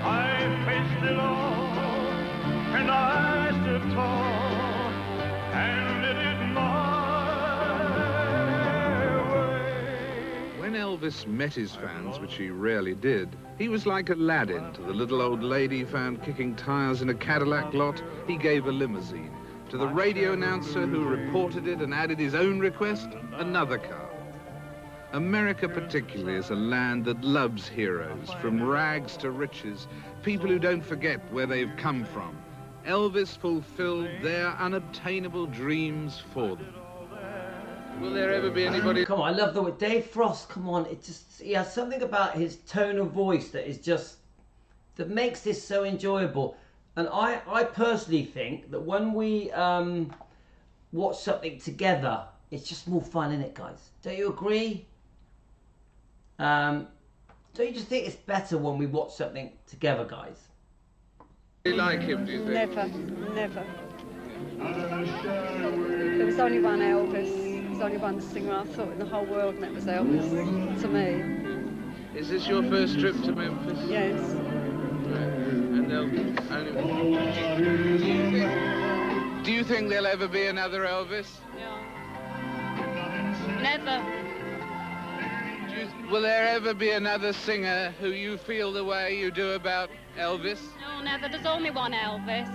I faced it all, and I stood tall. Elvis met his fans, which he rarely did, he was like Aladdin to the little old lady found kicking tires in a Cadillac lot. He gave a limousine. To the radio announcer who reported it and added his own request, another car. America particularly is a land that loves heroes, from rags to riches, people who don't forget where they've come from. Elvis fulfilled their unobtainable dreams for them. Will there ever be anybody... Come on, I love the way... Dave Frost, come on. He has something about his tone of voice that is just... that makes this so enjoyable. And I personally think that when we watch something together, it's just more fun, isn't it, guys? Don't you agree? Don't you just think it's better when we watch something together, guys? Do you like him, do you think? Never, never. There was only one Elvis. There was only one singer I thought in the whole world, and that was Elvis, to me. Is this your first trip to Memphis? Yes. And do you think there'll ever be another Elvis? Never. Will there ever be another singer who you feel the way you do about Elvis? No, never. There's only one Elvis.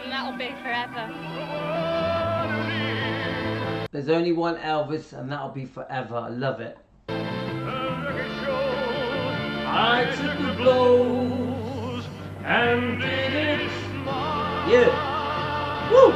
And that'll be forever. There's only one Elvis, and that'll be forever. I love it. I took the blows and did it. Yeah. Woo!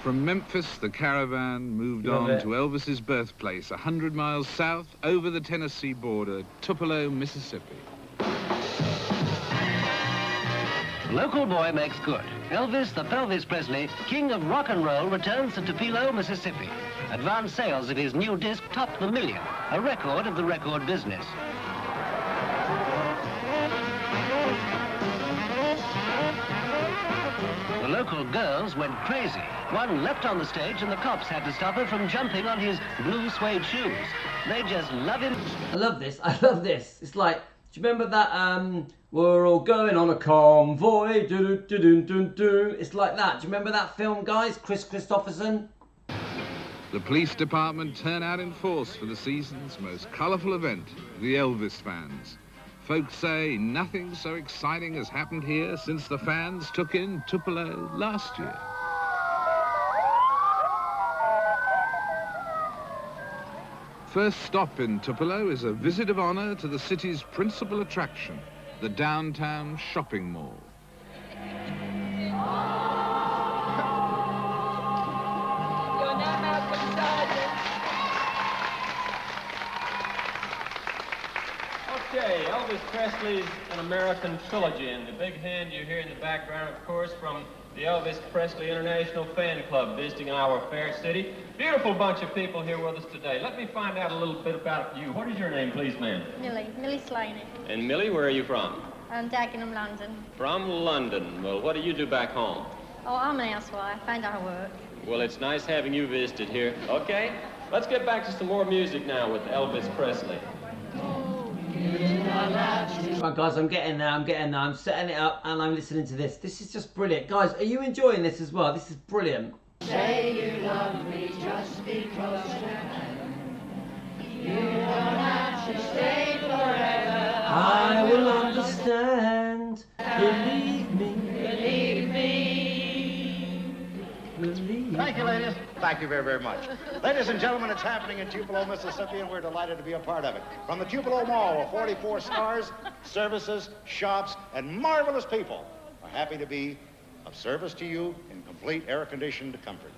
From Memphis, the caravan moved on to Elvis's birthplace, 100 miles south, over the Tennessee border, Tupelo, Mississippi. Local boy makes good. Elvis the Pelvis Presley, king of rock and roll, returns to Tupelo, Mississippi. Advance sales of his new disc topped the million, a record of the record business. The local girls went crazy. One leapt on the stage and the cops had to stop her from jumping on his blue suede shoes. They just love him. I love this. I love this. It's like, do you remember that, we're all going on a convoy, do-do-do-do-do-do. It's like that. Do you remember that film, guys? Chris Christopherson? The police department turn out in force for the season's most colourful event, the Elvis fans. Folks say nothing so exciting has happened here since the fans took in Tupelo last year. First stop in Tupelo is a visit of honour to the city's principal attraction, the downtown shopping mall. Okay, Elvis Presley's An American Trilogy, and the big hand you hear in the background, of course, from the Elvis Presley International Fan Club visiting our fair city. Beautiful bunch of people here with us today. Let me find out a little bit about you. What is your name, please, ma'am? Millie Slaney. And Millie, where are you from? I'm Dagenham, London. From London. Well, what do you do back home? Oh, I'm an housewife. I don't work. Well, it's nice having you visited here. Okay, let's get back to some more music now with Elvis Presley. Right, guys, I'm getting there. I'm setting it up and I'm listening to this. This is just brilliant. Guys, are you enjoying this as well? This is brilliant. Say you love me just because you can. You don't have to stay forever. I will understand. Believe me. Believe me. Thank you, ladies. Thank you very, very much. Ladies and gentlemen, it's happening in Tupelo, Mississippi, and we're delighted to be a part of it. From the Tupelo Mall, where 44 stores, services, shops, and marvelous people are happy to be of service to you in complete air-conditioned comfort.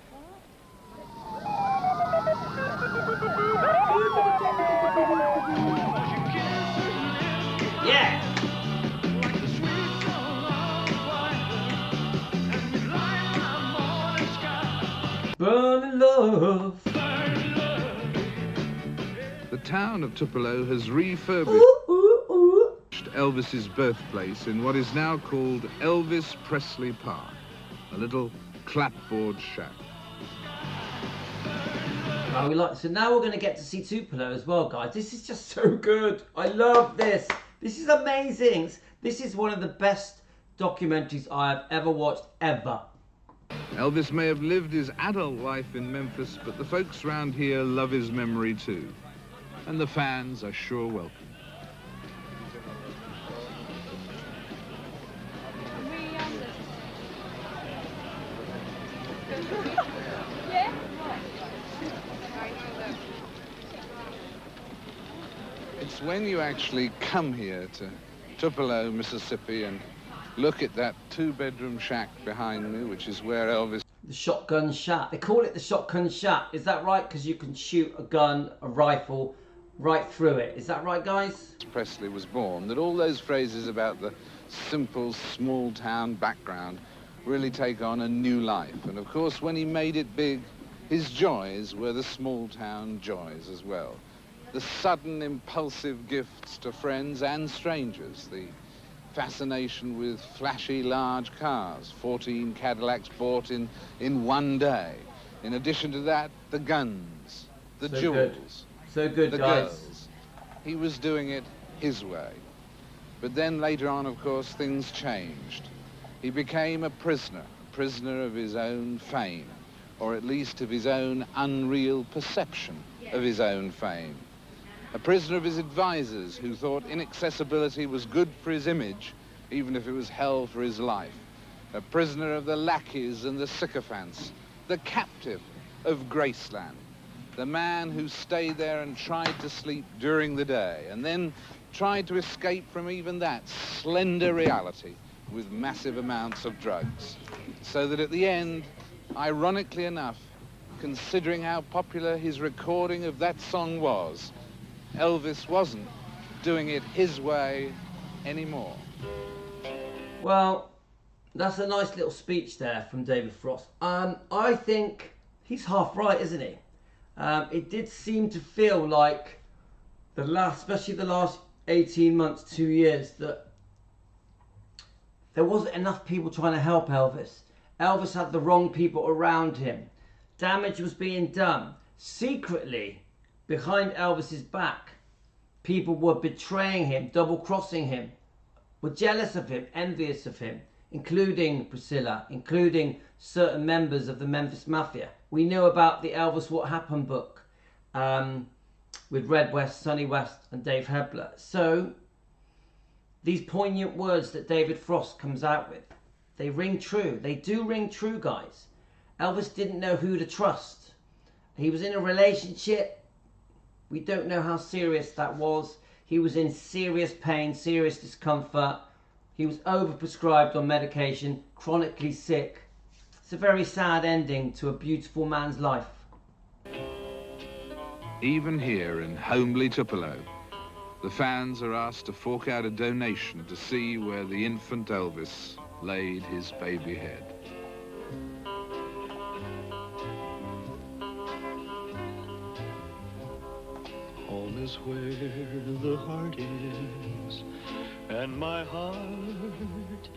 Yeah! Burning love. The town of Tupelo has refurbished Elvis's birthplace in what is now called Elvis Presley Park, a little clapboard shack. Oh, so now we're going to get to see Tupelo as well, guys. This is just so good. I love this. This is amazing. This is one of the best documentaries I have ever watched, ever. Elvis may have lived his adult life in Memphis, but the folks round here love his memory too. And the fans are sure welcome. It's when you actually come here to Tupelo, Mississippi, and look at that two-bedroom shack behind me, which is where Elvis... The shotgun shack. They call it the shotgun shack. Is that right? Because you can shoot a gun, a rifle, right through it. Is that right, guys? Presley was born, that all those phrases about the simple, small-town background really take on a new life. And, of course, when he made it big, his joys were the small-town joys as well. The sudden, impulsive gifts to friends and strangers, the fascination with flashy, large cars, 14 Cadillacs bought in one day. In addition to that, the guns, the jewels, so good, the guys. girls. He was doing it his way. But then later on, of course, things changed. He became a prisoner of his own fame, or at least of his own unreal perception of his own fame. A prisoner of his advisors who thought inaccessibility was good for his image, even if it was hell for his life. A prisoner of the lackeys and the sycophants, the captive of Graceland, the man who stayed there and tried to sleep during the day, and then tried to escape from even that slender reality with massive amounts of drugs. So that at the end, ironically enough, considering how popular his recording of that song was, Elvis wasn't doing it his way anymore. Well, that's a nice little speech there from David Frost. I think he's half right, isn't he? It did seem to feel like especially the last 18 months, 2 years, that there wasn't enough people trying to help Elvis. Elvis had the wrong people around him. Damage was being done secretly. Behind Elvis's back, people were betraying him, double-crossing him, were jealous of him, envious of him, including Priscilla, including certain members of the Memphis Mafia. We knew about the Elvis What Happened book with Red West, Sonny West, and Dave Hebler. So these poignant words that David Frost comes out with, they ring true. They do ring true, guys. Elvis didn't know who to trust. He was in a relationship. We don't know how serious that was. He was in serious pain, serious discomfort. He was overprescribed on medication, chronically sick. It's a very sad ending to a beautiful man's life. Even here in homely Tupelo, the fans are asked to fork out a donation to see where the infant Elvis laid his baby head. Home is where the heart is, and my heart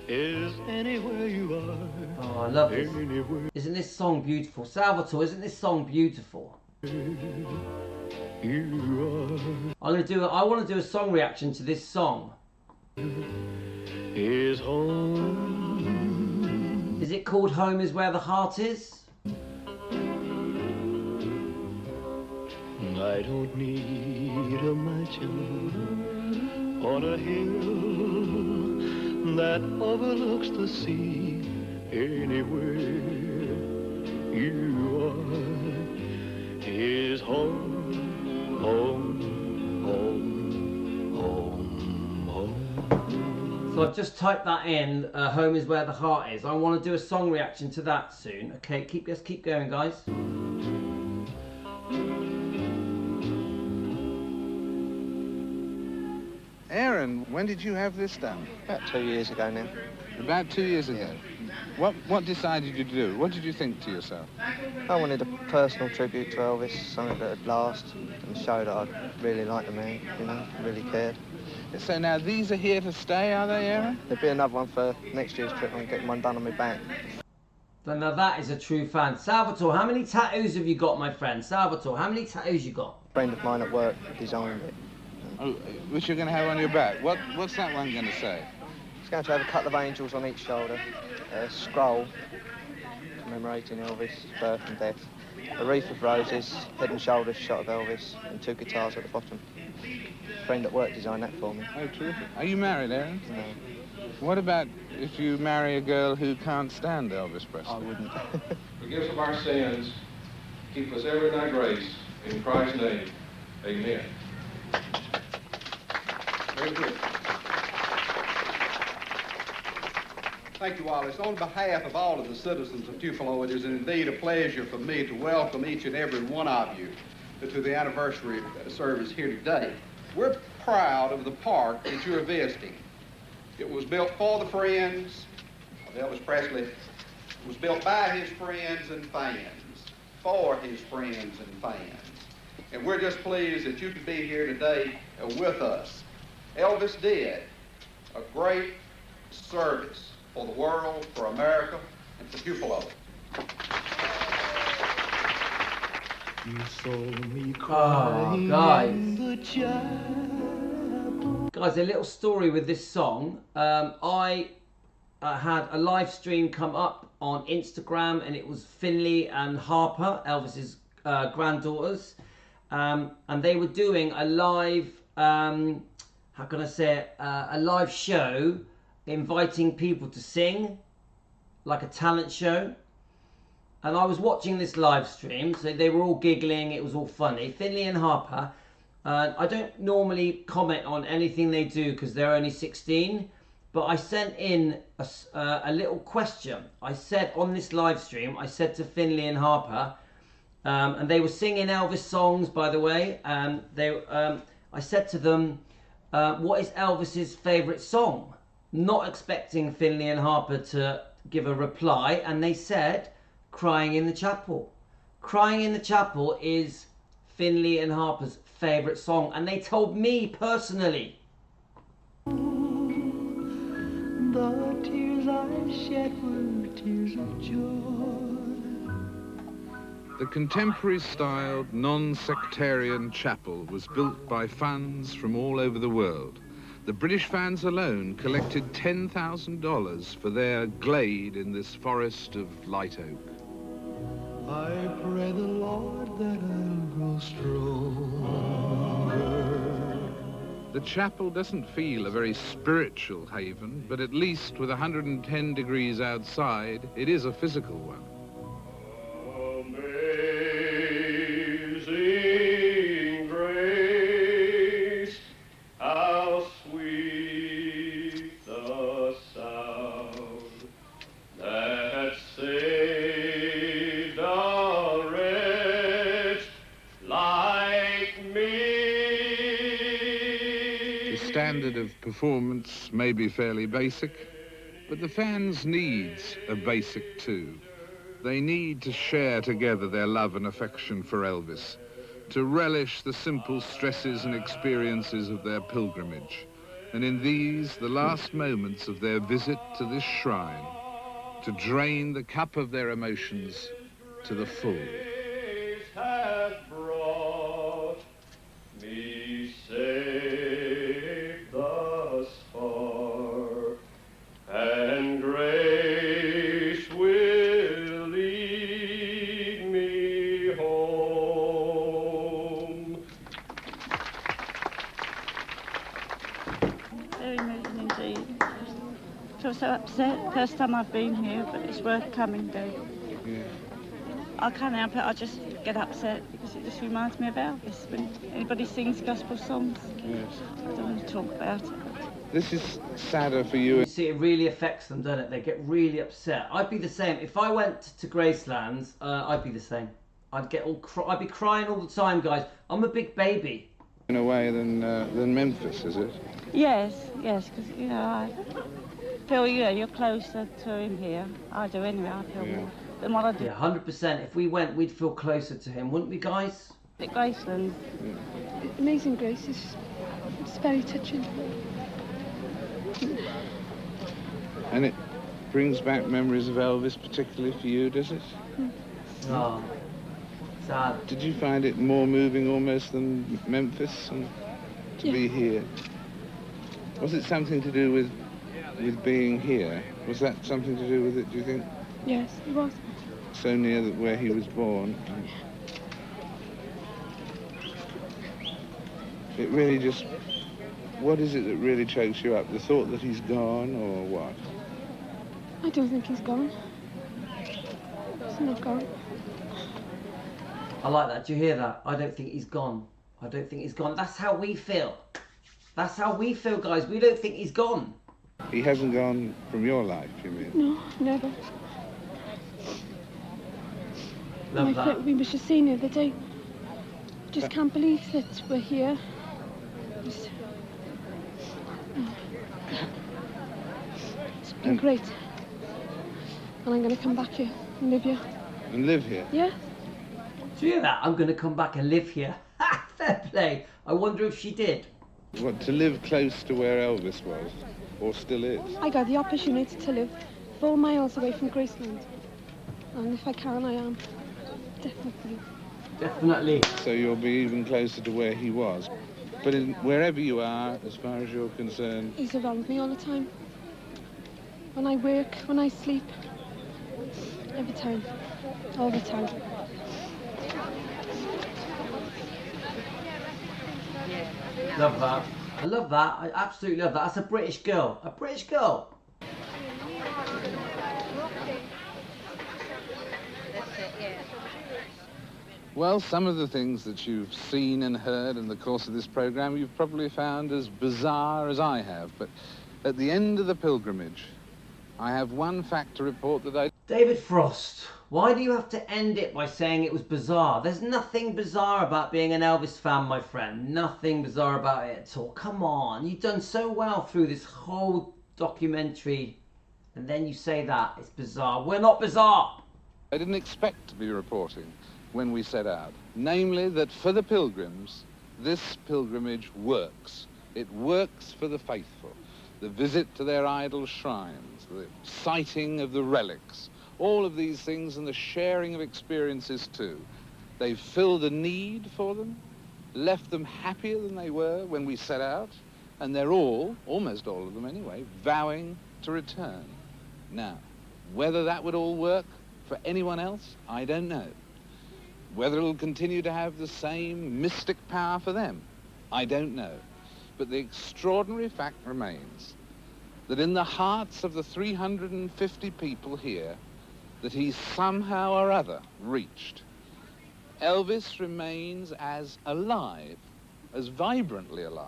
is anywhere you are. Oh, I love this. Anywhere. Isn't this song beautiful? Salvatore, isn't this song beautiful? You I want to do a song reaction to this song. is home. Is it called Home Is Where the Heart Is? I don't need a mansion on a hill that overlooks the sea. Anywhere you are is home, home, home, home, home. So I've just typed that in, Home Is Where the Heart Is. I want to do a song reaction to that soon. Okay, let's keep going, guys. Aaron, when did you have this done? About 2 years ago now. About 2 years ago. What decided you to do? What did you think to yourself? I wanted a personal tribute to Elvis, something that would last and show that I really liked the man, you know, really cared. So now these are here to stay, are they, Aaron? There'll be another one for next year's trip. I'm getting one done on my back. Now that is a true fan. Salvatore, how many tattoos have you got, my friend? Salvatore, how many tattoos you got? A friend of mine at work designed it. Oh, which you're going to have on your back. What's that one going to say? It's going to have a couple of angels on each shoulder, a scroll commemorating Elvis' birth and death, a wreath of roses, head and shoulders shot of Elvis, and 2 guitars at the bottom. A friend at work designed that for me. Oh, terrific. Are you married, Aaron? No. What about if you marry a girl who can't stand Elvis Presley? I wouldn't. Forgive us of our sins. Keep us ever in thy grace. In Christ's name, amen. Very good. Thank you, Wallace. On behalf of all of the citizens of Tupelo, it is indeed a pleasure for me to welcome each and every one of you to the anniversary service here today. We're proud of the park that you're visiting. It was built for the friends of Elvis Presley. It was built by his friends and fans, for his friends and fans. And we're just pleased that you could be here today with us. Elvis did a great service for the world, for America, and for Tupelo. You saw me Oh, guys, a little story with this song. I had a live stream come up on Instagram, and it was Finley and Harper, Elvis's granddaughters, and they were doing a live, how can I say it, a live show, inviting people to sing, like a talent show. And I was watching this live stream, so they were all giggling, it was all funny. Finley and Harper, I don't normally comment on anything they do because they're only 16, but I sent in a little question. I said on this live stream, I said to Finley and Harper, and they were singing Elvis songs, by the way, and I said to them, what is Elvis's favourite song? Not expecting Finley and Harper to give a reply, and they said, Crying in the Chapel. Crying in the Chapel is Finley and Harper's favourite song, and they told me personally. The tears I shed were tears of joy. The contemporary-styled, non-sectarian chapel was built by funds from all over the world. The British fans alone collected $10,000 for their glade in this forest of light oak. I pray the Lord that I'll grow stronger. The chapel doesn't feel a very spiritual haven, but at least with 110 degrees outside, it is a physical one. Amazing grace, how sweet the sound that saved a wretch like me. The standard of performance may be fairly basic, but the fans' needs are basic too. They need to share together their love and affection for Elvis, to relish the simple stresses and experiences of their pilgrimage, and in these, the last moments of their visit to this shrine, to drain the cup of their emotions to the full. Has brought me safe thus far, and grace will lead me home. Very moving indeed. I feel so upset. First time I've been here, but it's worth coming, Dave. Yeah. I can't help it, I just get upset because it just reminds me of Elvis. When anybody sings gospel songs, Yes. I don't want to talk about it. This is sadder for you. You see, it really affects them, doesn't it? They get really upset. I'd be the same. If I went to Graceland, I'd be the same. I'd get I'd be crying all the time, guys. I'm a big baby. In a way than Memphis, is it? Yes, because, you know, I feel, you're closer to him here. I do anyway, I feel more than what I do Yeah, 100%. If we went, we'd feel closer to him, wouldn't we, guys? at Graceland. Amazing Grace is it's very touching. And it brings back memories of Elvis, particularly for you, does it? Oh, sad. Did you find it more moving almost than Memphis and to be here? Was it something to do with with being here. Was that something to do with it, do you think? Yes, it was. So near where he was born. It really just... What is it that really chokes you up? The thought that he's gone, or what? I don't think he's gone. He's not gone. I like that. Do you hear that? I don't think he's gone. I don't think he's gone. That's how we feel. That's how we feel, guys. We don't think he's gone. He hasn't gone from your life, you mean? No, never. Love that. We was just saying the other day, just can't believe that we're here. Just, it's been great. And I'm going to come back here and live here. And live here? Yeah. Do you hear that? I'm going to come back and live here. Ha! Fair play. I wonder if she did. What, to live close to where Elvis was? Or still is? I got the opportunity to live 4 miles away from Graceland. And if I can, I am. Definitely. Definitely. So you'll be even closer to where he was. But wherever you are, as far as you're concerned... He's around me all the time. When I work, when I sleep. Every time. All the time. Love that. I love that. I absolutely love that. That's a British girl. A British girl. Well, some of the things that you've seen and heard in the course of this program you've probably found as bizarre as I have. But at the end of the pilgrimage, I have one fact to report that I... David Frost, why do you have to end it by saying it was bizarre? There's nothing bizarre about being an Elvis fan, my friend. Nothing bizarre about it at all. Come on, you've done so well through this whole documentary, and then you say that. It's bizarre. We're not bizarre. I didn't expect to be reporting when we set out. Namely, that for the pilgrims, this pilgrimage works. It works for the faithful. The visit to their idol shrines, the sighting of the relics, all of these things, and the sharing of experiences too. They've filled a need for them, left them happier than they were when we set out, and they're all, almost all of them anyway, vowing to return. Now, whether that would all work for anyone else, I don't know. Whether it'll continue to have the same mystic power for them, I don't know. But the extraordinary fact remains that in the hearts of the 350 people here, that he's somehow or other reached. Elvis remains as alive, as vibrantly alive,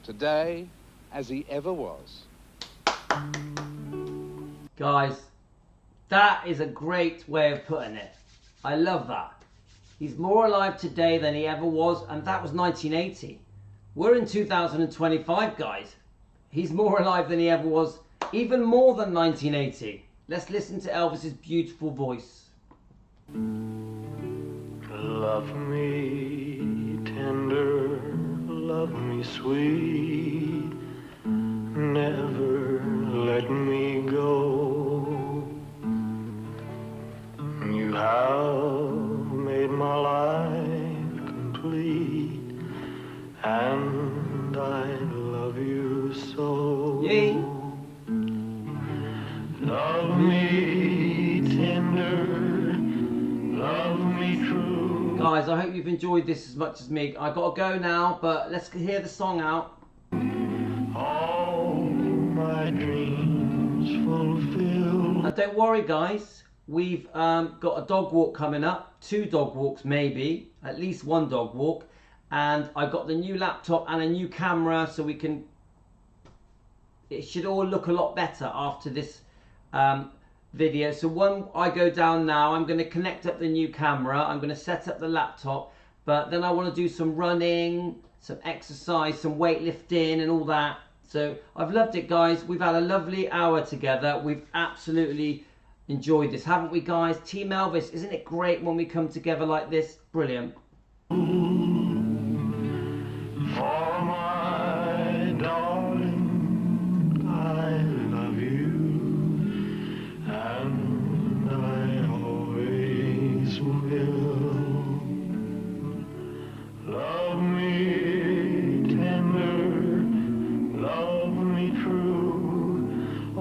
today as he ever was. Guys, that is a great way of putting it. I love that. He's more alive today than he ever was, and that was 1980. We're in 2025, guys. He's more alive than he ever was, even more than 1980. Let's listen to Elvis's beautiful voice. Love me tender, love me sweet, never let me go. You have made my life complete, and I love you so. Yay. Love me tender, love me true. Guys, I hope you've enjoyed this as much as me. I gotta go now, but let's hear the song out. All my dreams fulfilled. Now don't worry, guys. We've got a dog walk coming up. 2 dog walks maybe. At least 1 dog walk. And I got the new laptop and a new camera, so we can... It should all look a lot better after this video. So when I go down now, I'm going to connect up the new camera. I'm going to set up the laptop. But then I want to do some running, some exercise, some weightlifting and all that. So I've loved it, guys. We've had a lovely hour together. We've absolutely enjoyed this, haven't we, guys? Team Elvis, isn't it great when we come together like this? Brilliant. For my darling, I love you, and I always will. Love me tender, love me true,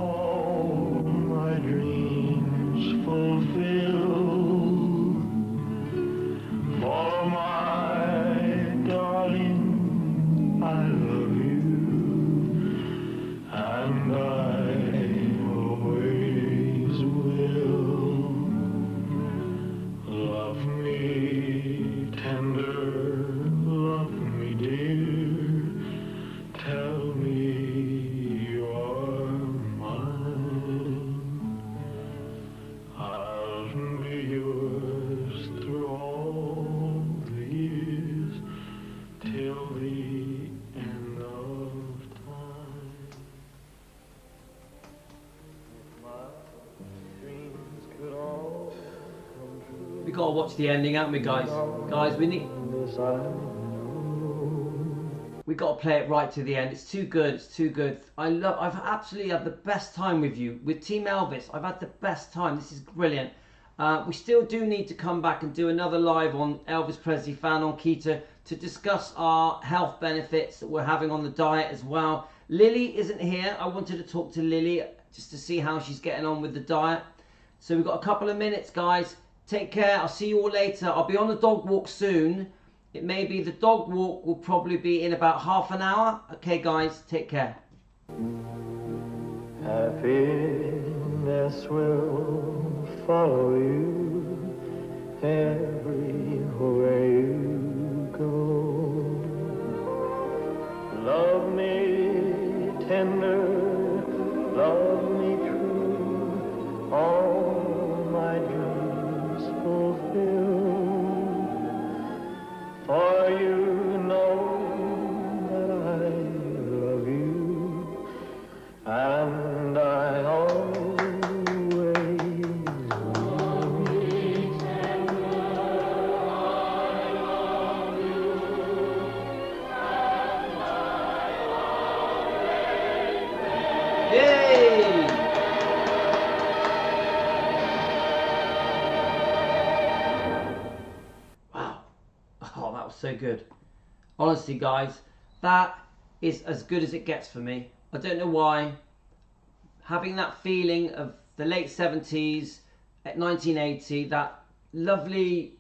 got to watch the ending, haven't we, guys? Guys, we got to play it right to the end. It's too good. It's too good. I've absolutely had the best time with you, with Team Elvis. I've had the best time. This is brilliant. We still do need to come back and do another live on Elvis Presley Fan on Keto to discuss our health benefits that we're having on the diet as well. Lily isn't here. I wanted to talk to Lily just to see how she's getting on with the diet. So we've got a couple of minutes, guys. Take care. I'll see you all later. I'll be on the dog walk soon. It may be the dog walk will probably be in about half an hour. Okay, guys, take care. Happiness will follow you everywhere you go. Love me tender, love me true, all my dreams fulfill. For you know that I love you, and I always love you. Yay! Wow. Oh, that was so good. Honestly, guys, that is as good as it gets for me. I don't know why. Having that feeling of the late 70s, at 1980, that lovely,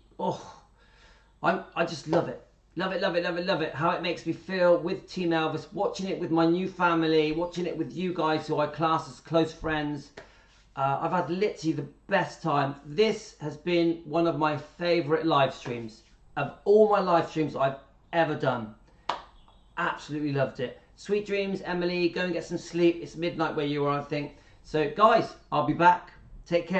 I just love it. Love it, love it, love it, love it. How it makes me feel with Team Elvis, watching it with my new family, watching it with you guys who I class as close friends. I've had literally the best time. This has been one of my favourite live streams of all my live streams I've ever done. Absolutely loved it. Sweet dreams, Emily. Go and get some sleep. It's midnight where you are, I think. So, guys, I'll be back. Take care.